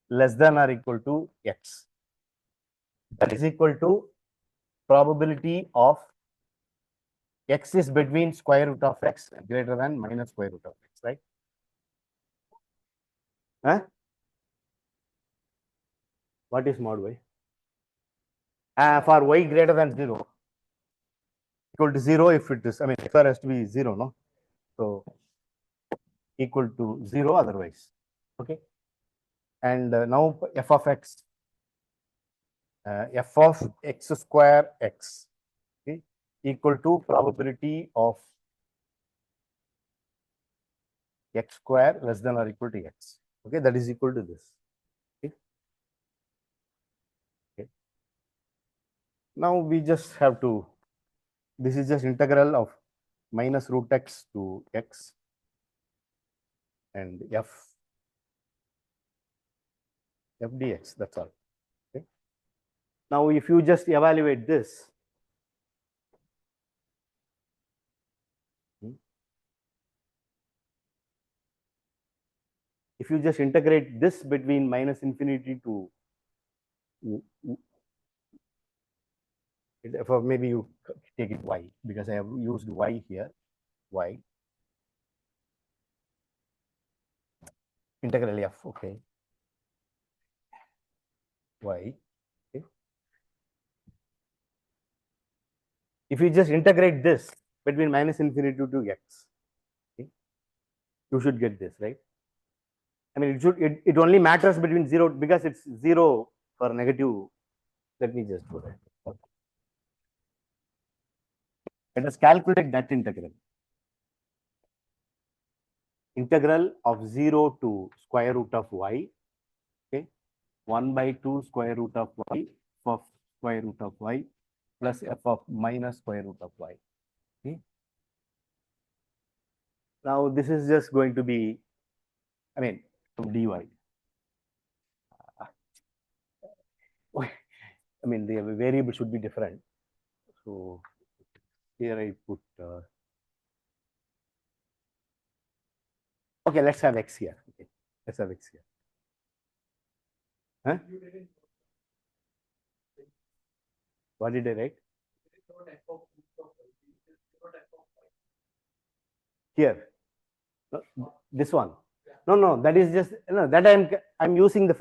[SPEAKER 1] less than or equal to x. That is equal to probability of x is between square root of x greater than minus square root of x, right? What is mod y? For y greater than 0, equal to 0 if it is, I mean, x has to be 0, no? So equal to 0 otherwise. Okay. And now f of x, f of x square x, okay, equal to probability of x square less than or equal to x. Okay, that is equal to this. Okay. Okay. Now we just have to, this is just integral of minus root x to x and f dx, that's all. Okay. Now if you just evaluate this, if you just integrate this between minus infinity to, for maybe you take it y, because I have used y here, y integral f, okay, y. Okay. If you just integrate this between minus infinity to x, okay, you should get this, right? I mean, it only matters between 0, because it's 0 for negative. Let me just do that. Okay. Let us calculate that integral. Integral of 0 to square root of y, okay, 1 by 2 square root of y of square root of y plus f of minus square root of y. Okay. Now this is just going to be, I mean, dy. I mean, the variable should be different. So here I put, okay, let's have x here. Okay, let's have x here. Huh? What did I write? Here, this one. No, that is just, no, that I'm using the,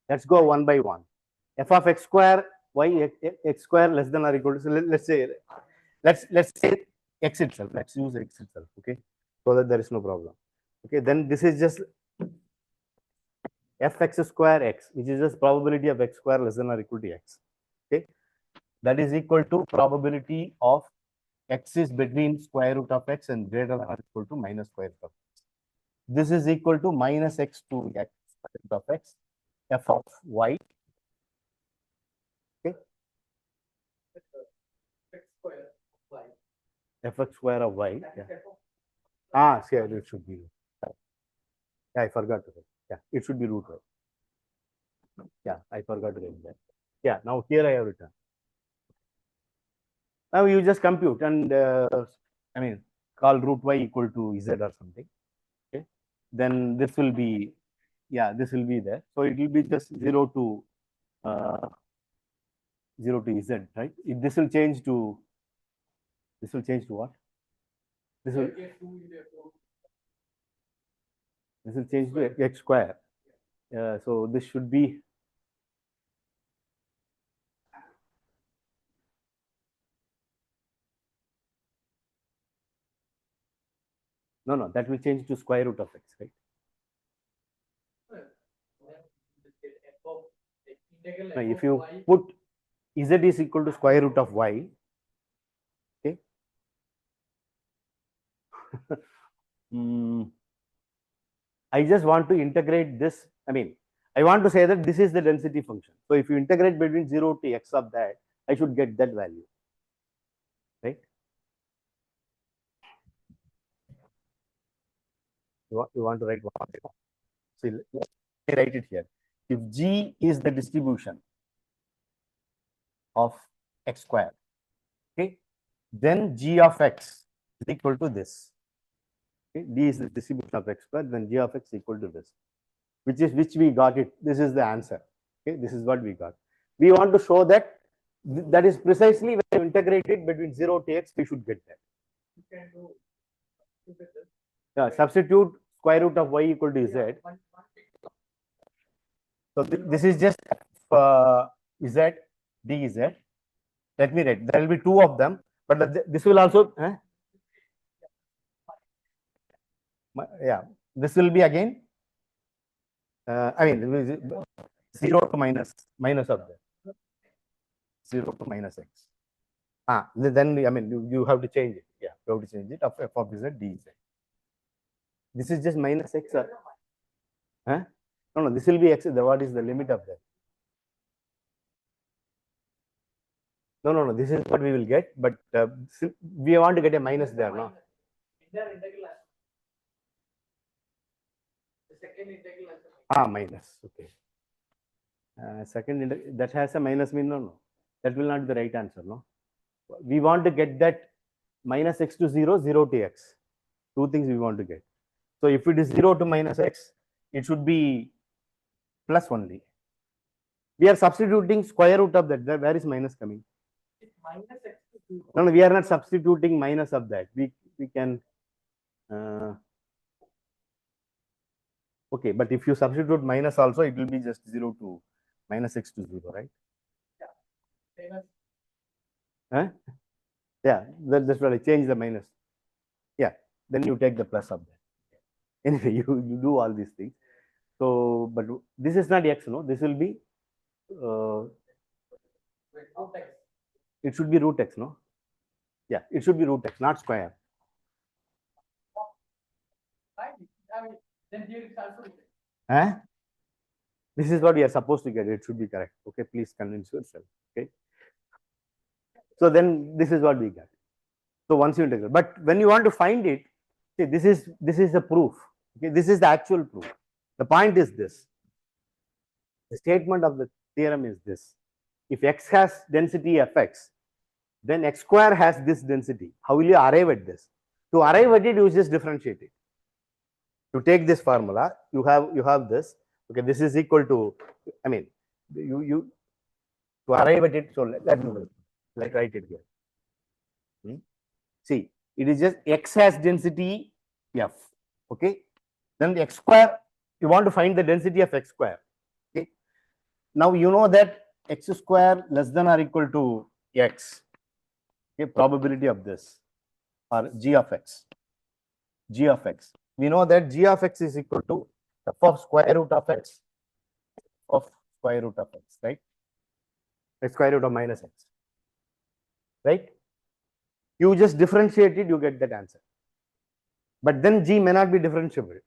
[SPEAKER 1] let's go one by one. F of x square, y x square less than or equal to, so let's say x itself. Let's use x itself, okay, so that there is no problem. Okay, then this is just fx square x, which is just probability of x square less than or equal to x. Okay, that is equal to probability of x is between square root of x and greater than or equal to minus square root of x. This is equal to minus x to x square root of x, f of y. Okay, fx square of y. Yeah. See, it should be. Yeah, I forgot to. Yeah, it should be root y. Yeah, I forgot to write that. Yeah, now here I have written. Now you just compute and I mean, call root y equal to z or something. Okay, then this will be, yeah, this will be there. So it will be just 0 to 0 to z, right? If this will change to, this will change to what? This will change to x square. So this should be, no, that will change to square root of x, right? Now, if you put z is equal to square root of y, okay, I just want to integrate this. I mean, I want to say that this is the density function. So if you integrate between 0 to x of that, I should get that value, right? You want to write one? See, let me write it here. If G is the distribution of x square, okay, then G of x is equal to this. Okay, D is the distribution of x square, then G of x equal to this, which we got it. This is the answer. Okay, this is what we got. We want to show that that is precisely when you integrate it between 0 to x, we should get that.
[SPEAKER 2] You can do
[SPEAKER 1] Yeah, substitute square root of y equal to z. So this is just z, dz. Let me write. There will be two of them, but this will also. Yeah, this will be again, I mean, 0 to minus of that, 0 to minus x. Then, I mean, you have to change it. Yeah, you have to change it of f of z dz. This is just minus x. Huh? No, this will be x. What is the limit of that? No. This is what we will get, but we want to get a minus there, no?
[SPEAKER 2] Inner integral has the second integral has the
[SPEAKER 1] Minus. Okay. Second that has a minus mean, no. That will not be the right answer, no. We want to get that minus x to 0, 0 to x. Two things we want to get. So if it is 0 to minus x, it should be plus only. We are substituting square root of that. Where is minus coming?
[SPEAKER 2] minus x to 0.
[SPEAKER 1] No, we are not substituting minus of that. We can. Okay, but if you substitute minus also, it will be just 0 to minus x to 0, right?
[SPEAKER 2] Same as
[SPEAKER 1] Huh? Yeah, that's what I change the minus. Yeah, then you take the plus of that. Anyway, you do all these things. So, but this is not x, no? This will be.
[SPEAKER 2] root x.
[SPEAKER 1] It should be root x, no? Yeah, it should be root x, not square.
[SPEAKER 2] Right? I mean, then here it's also root x.
[SPEAKER 1] Huh? This is what we are supposed to get. It should be correct. Okay, please convince yourself. Okay. So then this is what we got. So once you integrate, but when you want to find it, see, this is the proof. Okay, this is the actual proof. The point is this. The statement of the theorem is this: if x has density fx, then x square has this density. How will you arrive at this? To arrive at it, you just differentiate it. To take this formula, you have this. Okay, this is equal to, I mean, you to arrive at it. So let me write it here. See, it is just x has density f. Okay, then the x square, you want to find the density of x square. Okay, now you know that x square less than or equal to x. Okay, probability of this, or g of x. G of x. We know that g of x is equal to f of square root of x of square root of x, right? The square root of minus x, right? You just differentiate it, you get that answer. But then g may not be differentiable.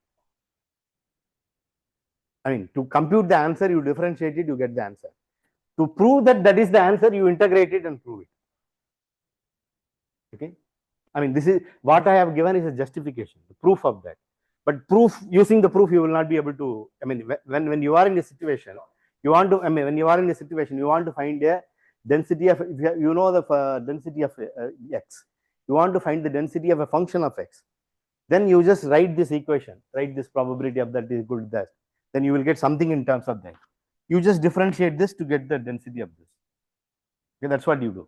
[SPEAKER 1] I mean, to compute the answer, you differentiate it, you get the answer. To prove that that is the answer, you integrate it and prove it. Okay. I mean, this is what I have given is a justification, the proof of that. But proof, using the proof, you will not be able to. I mean, when you are in a situation, you want to. I mean, when you are in a situation, you want to find a density of. If you know the density of x, you want to find the density of a function of x. Then you just write this equation, write this probability of that is equal to that. Then you will get something in terms of that. You just differentiate this to get the density of this. Okay, that's what you do.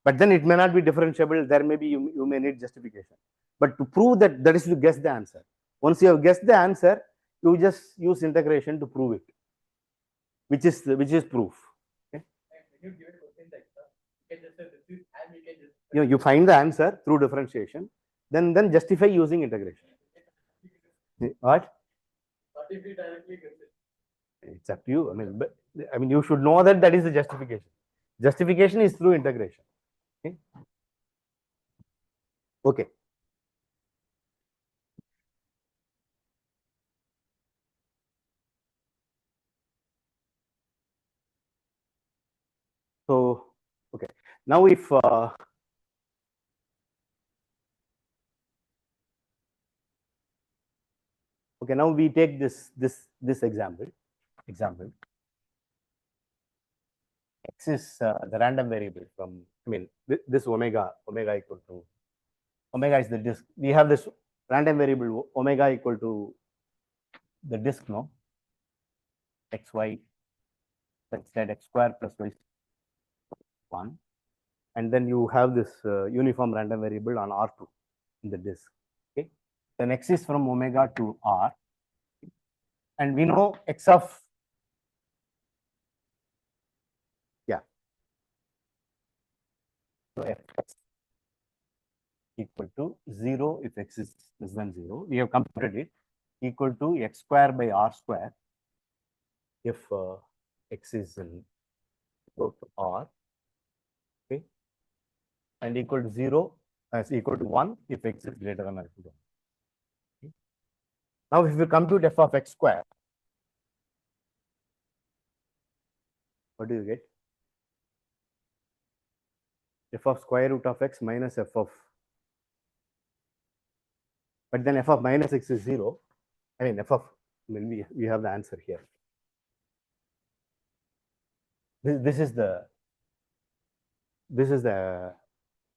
[SPEAKER 1] But then it may not be differentiable. There may be you may need justification. But to prove that, that is to guess the answer. Once you have guessed the answer, you just use integration to prove it, which is proof. Okay?
[SPEAKER 2] When you give it question like that, you can just say this is, and you can just.
[SPEAKER 1] You find the answer through differentiation, then justify using integration. What?
[SPEAKER 2] What if we directly get it?
[SPEAKER 1] It's up to you. I mean, you should know that that is the justification. Justification is through integration. Okay. Okay. So, okay. Now, if okay, now we take this example. X is the random variable from. I mean, this omega equal to omega is the disk. We have this random variable omega equal to the disk, no? X y such that x square plus y 1, and then you have this uniform random variable on R2 in the disk. Okay, then x is from omega to R, and we know x of so f equal to 0 if x is less than 0. We have computed it equal to x square by r square if x is equal to r, okay, and equal to 0 as equal to 1 if x is greater than or equal to 1. Okay. Now, if we compute f of x square, what do you get? F of square root of x minus f of, but then f of minus x is 0. I mean, f of, I mean, we have the answer here. This is the,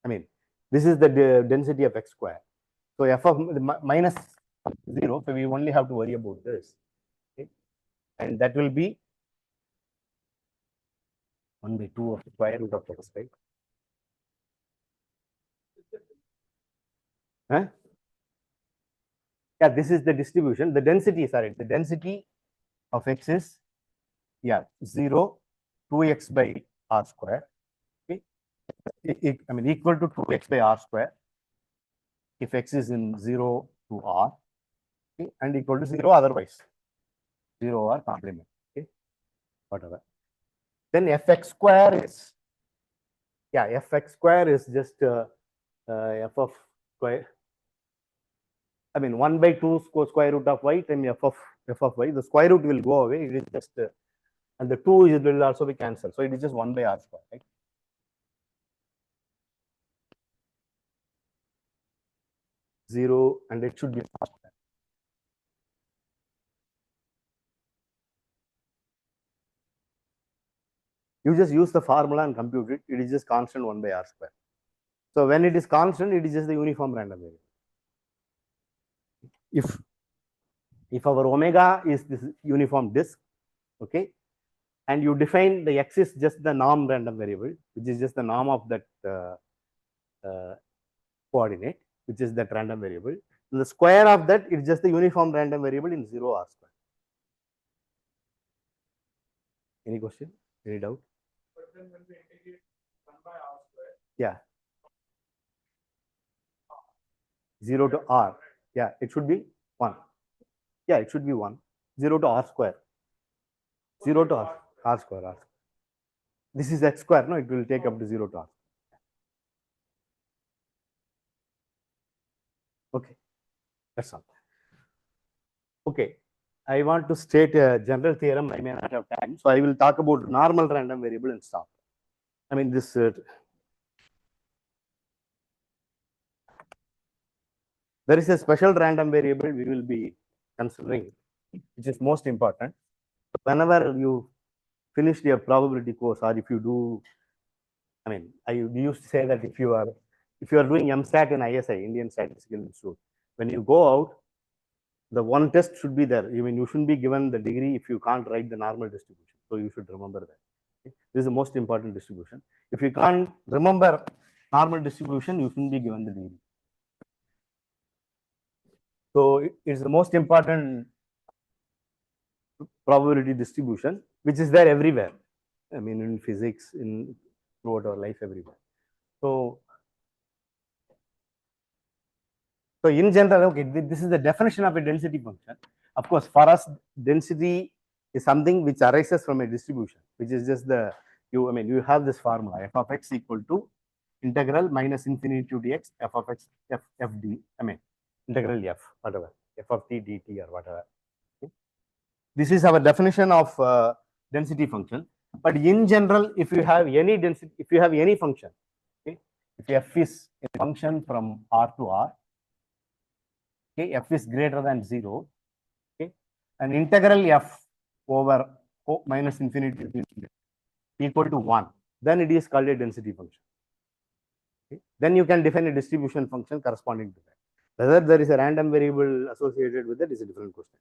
[SPEAKER 1] I mean, this is the density of x square. So f of minus 0, so we only have to worry about this. Okay. And that will be 1 by 2 of the square root of x, right? Huh? Yeah, this is the distribution. The density, sorry, the density of x is, yeah, 0, 2x by r square. Okay. I mean, equal to 2x by r square if x is in 0 to r, okay, and equal to 0 otherwise, 0 or complement, okay, whatever. Then fx square is, yeah, fx square is just f of square, I mean 1 by 2 square root of y times f of y. The square root will go away. It is just and the 2 will also be cancelled. So it is just 1 by r square, right? Zero, and it should be r square. You just use the formula and compute it. It is just constant 1 by r square. So when it is constant, it is just the uniform random variable. If our omega is this uniform disk, okay, and you define the x is just the norm random variable, which is just the norm of that coordinate, which is that random variable. And the square of that is just the uniform random variable in 0 r square. Any question? Any doubt?
[SPEAKER 2] But then when we integrate 1 by r square.
[SPEAKER 1] Yeah. 0 to r. Yeah, it should be 1. Yeah, it should be 1. 0 to r square. 0 to r square. This is x square, no? It will take up to 0 to r. Okay, that's all. Okay, I want to state a general theorem. I may not have time, so I will talk about normal random variable and stop. I mean, this there is a special random variable we will be considering, which is most important. Whenever you finish your probability course, or if you do, I mean, I used to say that if you are doing MStat in ISI, Indian Statistical Institute, when you go out, the one test should be there. I mean, you shouldn't be given the degree if you can't write the normal distribution. So you should remember that. Okay? This is the most important distribution. If you can't remember normal distribution, you shouldn't be given the degree. So it's the most important probability distribution, which is there everywhere. I mean, in physics, in throughout our life, everywhere. So in general, okay, this is the definition of a density function. Of course, for us, density is something which arises from a distribution, which is just the, I mean, you have this formula, f of x equal to integral minus infinity to dx, f of x, f d, I mean, integral f, whatever, f of t dt or whatever. Okay. This is our definition of density function. But in general, if you have any density, if you have any function, okay, if f is a function from R to R, okay, f is greater than 0, okay, and integral f over minus infinity equal to 1, then it is called a density function. Okay. Then you can define a distribution function corresponding to that. Whether there is a random variable associated with it is a different question.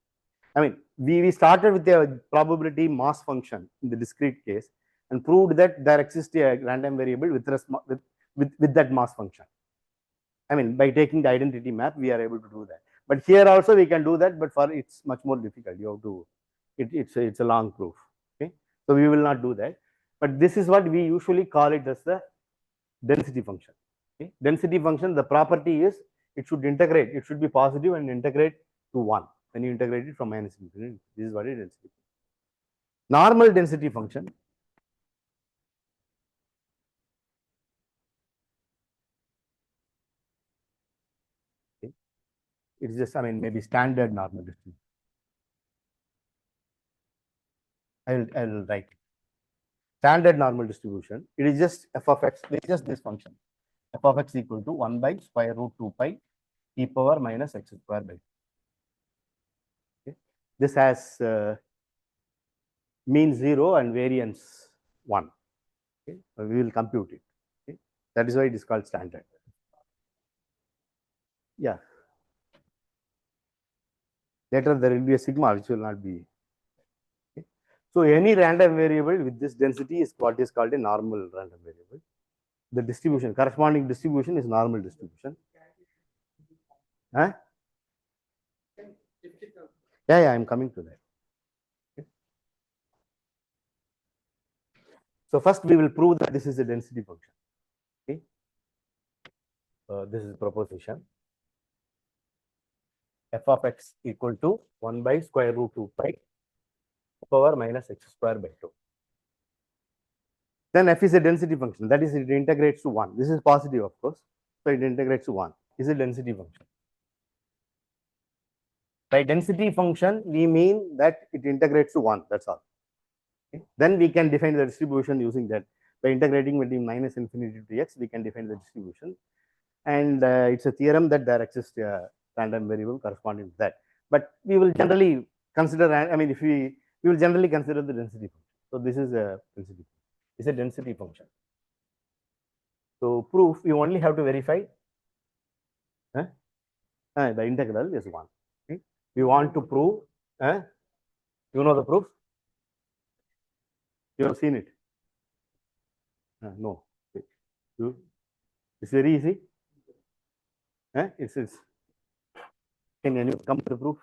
[SPEAKER 1] I mean, we started with a probability mass function in the discrete case and proved that there exists a random variable with that mass function. I mean, by taking the identity map, we are able to do that. But here also we can do that, but for it's much more difficult. You have to, it's a long proof. Okay, so we will not do that. But this is what we usually call it as the density function. Okay? Density function, the property is it should integrate, it should be positive and integrate to 1 when you integrate it from minus infinity. This is what is density. Normal density function, okay, it's just, I mean, maybe standard normal distribution. I'll write it. Standard normal distribution, it is just f of x, it is just this function. F of x equal to 1 by square root 2 pi e power minus x square by 2. Okay. This has mean 0 and variance 1. Okay. We will compute it. Okay. That is why it is called standard. Yeah. Later there will be a sigma which will not be. Okay. So any random variable with this density is what is called a normal random variable. The distribution, corresponding distribution is normal distribution. Huh? Yeah, I'm coming to that. Okay. So first we will prove that this is a density function. Okay. This is proposition. F of x equal to 1 by square root 2 pi power minus x square by 2. Then f is a density function. That is, it integrates to 1. This is positive, of course. So it integrates to 1. Is a density function. By density function, we mean that it integrates to 1. That's all. Okay. Then we can define the distribution using that. By integrating between minus infinity to x, we can define the distribution. And it's a theorem that there exists a random variable corresponding to that. But we will generally consider, I mean, if we will generally consider the density function. So this is a density. It's a density function. So proof, you only have to verify the integral is 1. Okay. We want to prove, you know the proof? You have seen it? No. Okay. It's very easy. It's can you come to the proof?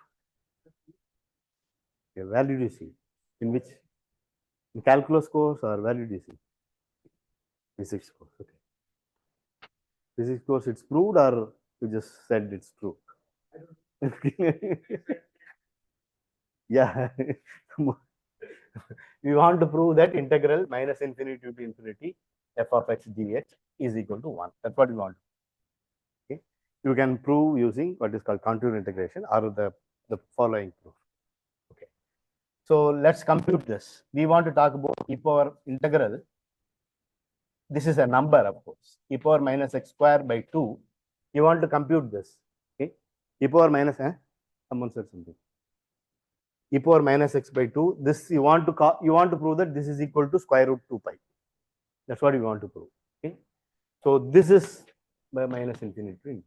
[SPEAKER 1] Okay, where did you see? In which? In calculus course or where did you see? Physics course. Okay. Physics course, it's proved or you just said it's true? Yeah. We want to prove that integral minus infinity to infinity f of x dx is equal to 1. That's what we want. Okay. You can prove using what is called contour integration or the following proof. Okay. So let's compute this. We want to talk about e power integral. This is a number, of course. E power minus x square by 2. You want to compute this. Okay. E power minus, someone said something. E power minus x by 2. This you want to prove that this is equal to square root 2 pi. That's what you want to prove. Okay. So this is by minus infinity to infinity.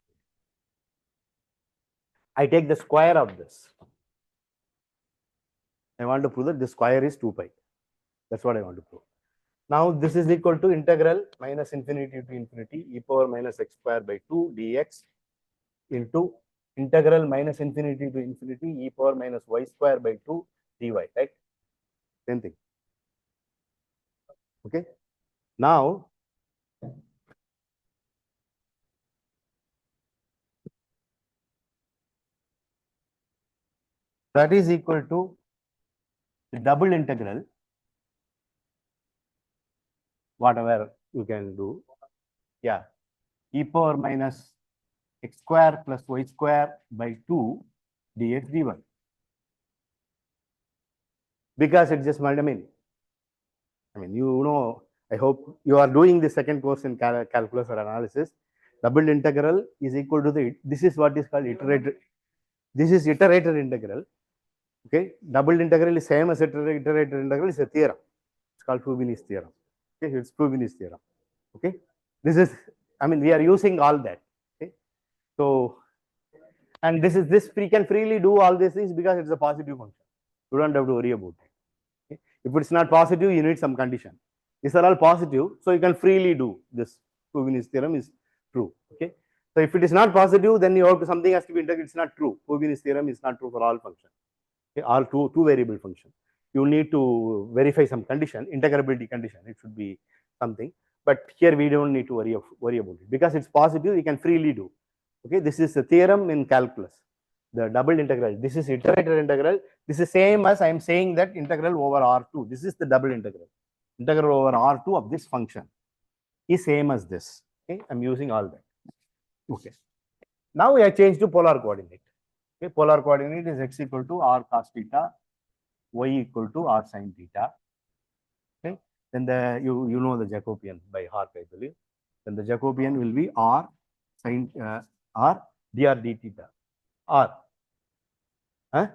[SPEAKER 1] I take the square of this. I want to prove that this square is 2 pi. That's what I want to prove. Now this is equal to integral minus infinity to infinity e power minus x square by 2 dx into integral minus infinity to infinity e power minus y square by 2 dy, right? Same thing. Okay. Now, that is equal to the double integral, whatever you can do. Yeah. E power minus x square plus y square by 2 dx dy. Because it just, I mean, you know, I hope you are doing the second course in calculus or analysis. Double integral is equal to this is what is called iterated. This is iterated integral. Okay. Double integral is same as iterated integral is a theorem. It's called Frobenius theorem. Okay. It's Frobenius theorem. Okay. This is, I mean, we are using all that. Okay. So, and this we can freely do all these things because it's a positive function. You don't have to worry about it. Okay. If it's not positive, you need some condition. These are all positive, so you can freely do this. Frobenius theorem is true. Okay. So if it is not positive, then you have to, something has to be integrated. It's not true. Frobenius theorem is not true for all functions. Okay. All two variable function. You need to verify some condition, integrability condition. It should be something. but here we don't need to worry about it because it's positive. You can freely do. Okay, this is a theorem in calculus. The double integral. This is iterated integral. This is same as I am saying that integral over R2. This is the double integral. Integral over R2 of this function is same as this. Okay, I'm using all that. Okay. Now we have changed to polar coordinate. Okay, polar coordinate is x equal to r cos theta, y equal to r sin theta. Okay, then you know the Jacobian by heart, I believe. Then the Jacobian will be r sin r dr d theta. R. Huh?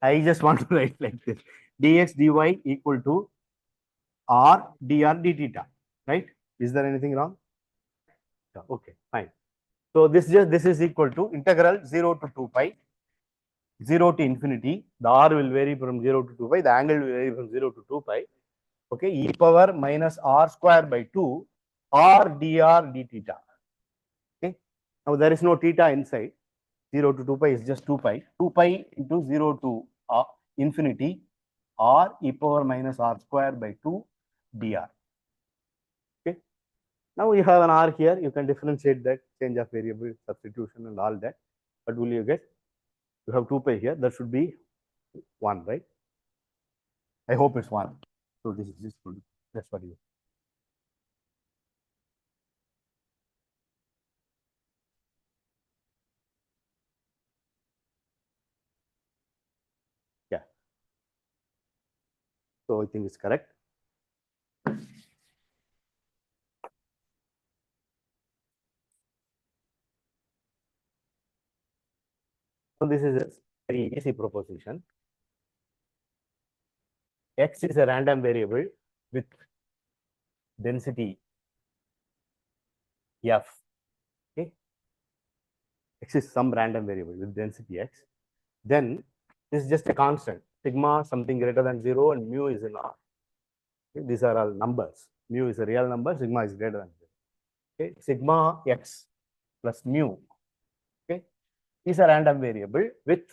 [SPEAKER 1] I just want to write like this: dx dy equal to r dr d theta. Right? Is there anything wrong? Okay, fine. So this is equal to integral 0 to 2 pi, 0 to infinity. The r will vary from 0 to 2 pi. The angle will vary from 0 to 2 pi. Okay, e power minus r square by 2 r dr d theta. Okay, now there is no theta inside. 0 to 2 pi is just 2 pi. 2 pi into 0 to infinity r e power minus r square by 2 dr. Okay, now you have an r here. You can differentiate that, change of variable, substitution, and all that. What will you get? You have 2 pi here. That should be 1, right? I hope it's 1. So this is just good. That's what you. Yeah. So I think it's correct. So this is a very easy proposition. X is a random variable with density f. Okay, x is some random variable with density x. Then this is just a constant. Sigma something greater than 0 and mu is in R. Okay, these are all numbers. Mu is a real number. Sigma is greater than 0. Okay, sigma x plus mu. Okay, is a random variable with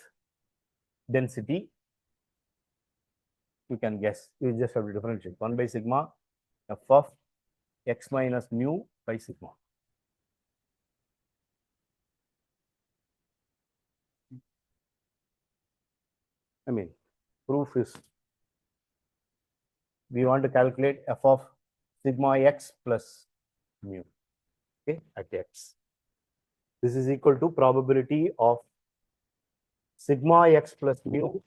[SPEAKER 1] density. You can guess. You just have to differentiate 1 by sigma f of x minus mu by sigma. I mean, proof is we want to calculate f of sigma x plus mu, okay, at x. This is equal to probability of sigma x plus mu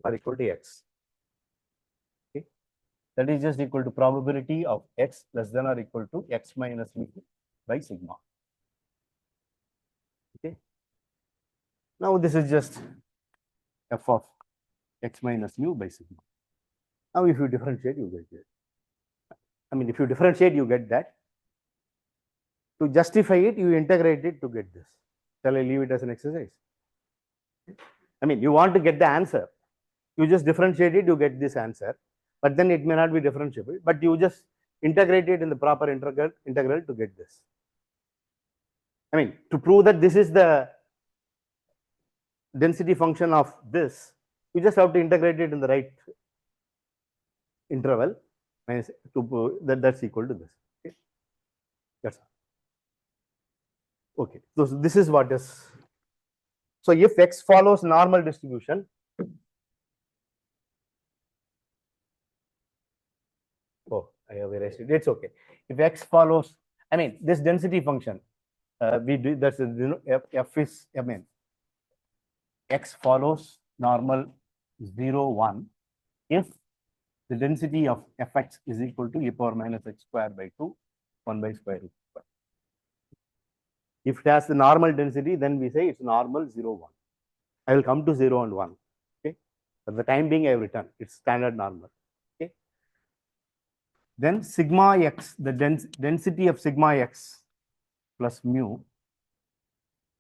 [SPEAKER 1] are equal to x. Okay, that is just equal to probability of x less than or equal to x minus mu by sigma. Okay, now this is just f of x minus mu by sigma. Now, if you differentiate, you get it. I mean, if you differentiate, you get that. To justify it, you integrate it to get this. Shall I leave it as an exercise? I mean, you want to get the answer. You just differentiate it, you get this answer. But then it may not be differentiable. But you just integrate it in the proper integral to get this. I mean, to prove that this is the density function of this, you just have to integrate it in the right interval. Minus that's equal to this. Okay, that's all. Okay, so this is what is. So if x follows normal distribution, oh, I have erased it. It's okay. If x follows, I mean, this density function, we do that's f is, I mean, x follows normal 0, 1 if the density of fx is equal to e power minus x square by 2, 1 by square root square. If it has the normal density, then we say it's normal 0, 1. I will come to 0 and 1. Okay. For the time being, I have written it's standard normal. Okay. Then sigma x, the density of sigma x plus mu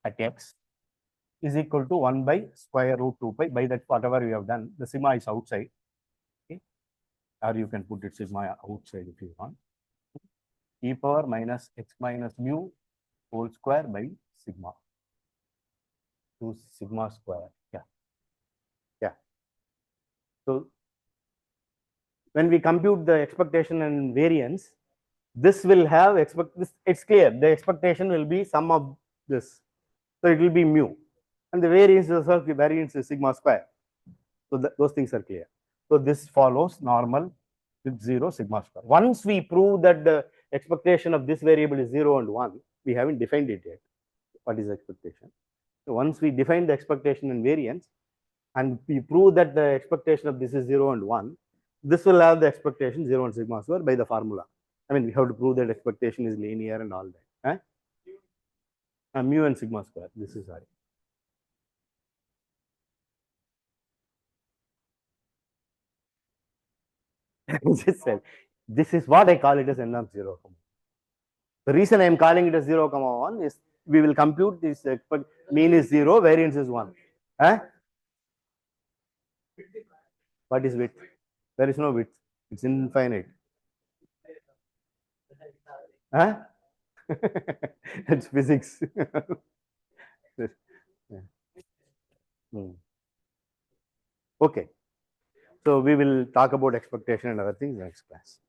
[SPEAKER 1] at x is equal to 1 by square root 2 pi. By that, whatever we have done, the sigma is outside. Okay. Or you can put it sigma outside if you want. E power minus x minus mu whole square by sigma. 2 sigma square. Yeah. Yeah. So when we compute the expectation and variance, this will have this, it's clear, the expectation will be sum of this. So it will be mu. And the variance is sigma square. So those things are clear. So this follows normal with 0 sigma square. Once we prove that the expectation of this variable is 0 and 1, we haven't defined it yet. What is expectation? So once we define the expectation and variance, and we prove that the expectation of this is 0 and 1, this will have the expectation 0 and sigma square by the formula. I mean, we have to prove that expectation is linear and all that. Mu and sigma square. This is sorry. Just said, this is what I call it as n of 0. The reason I am calling it as 0, 1 is we will compute this mean is 0, variance is 1. What is width? There is no width. It's infinite. It's physics. Okay. So we will talk about expectation and other things next class.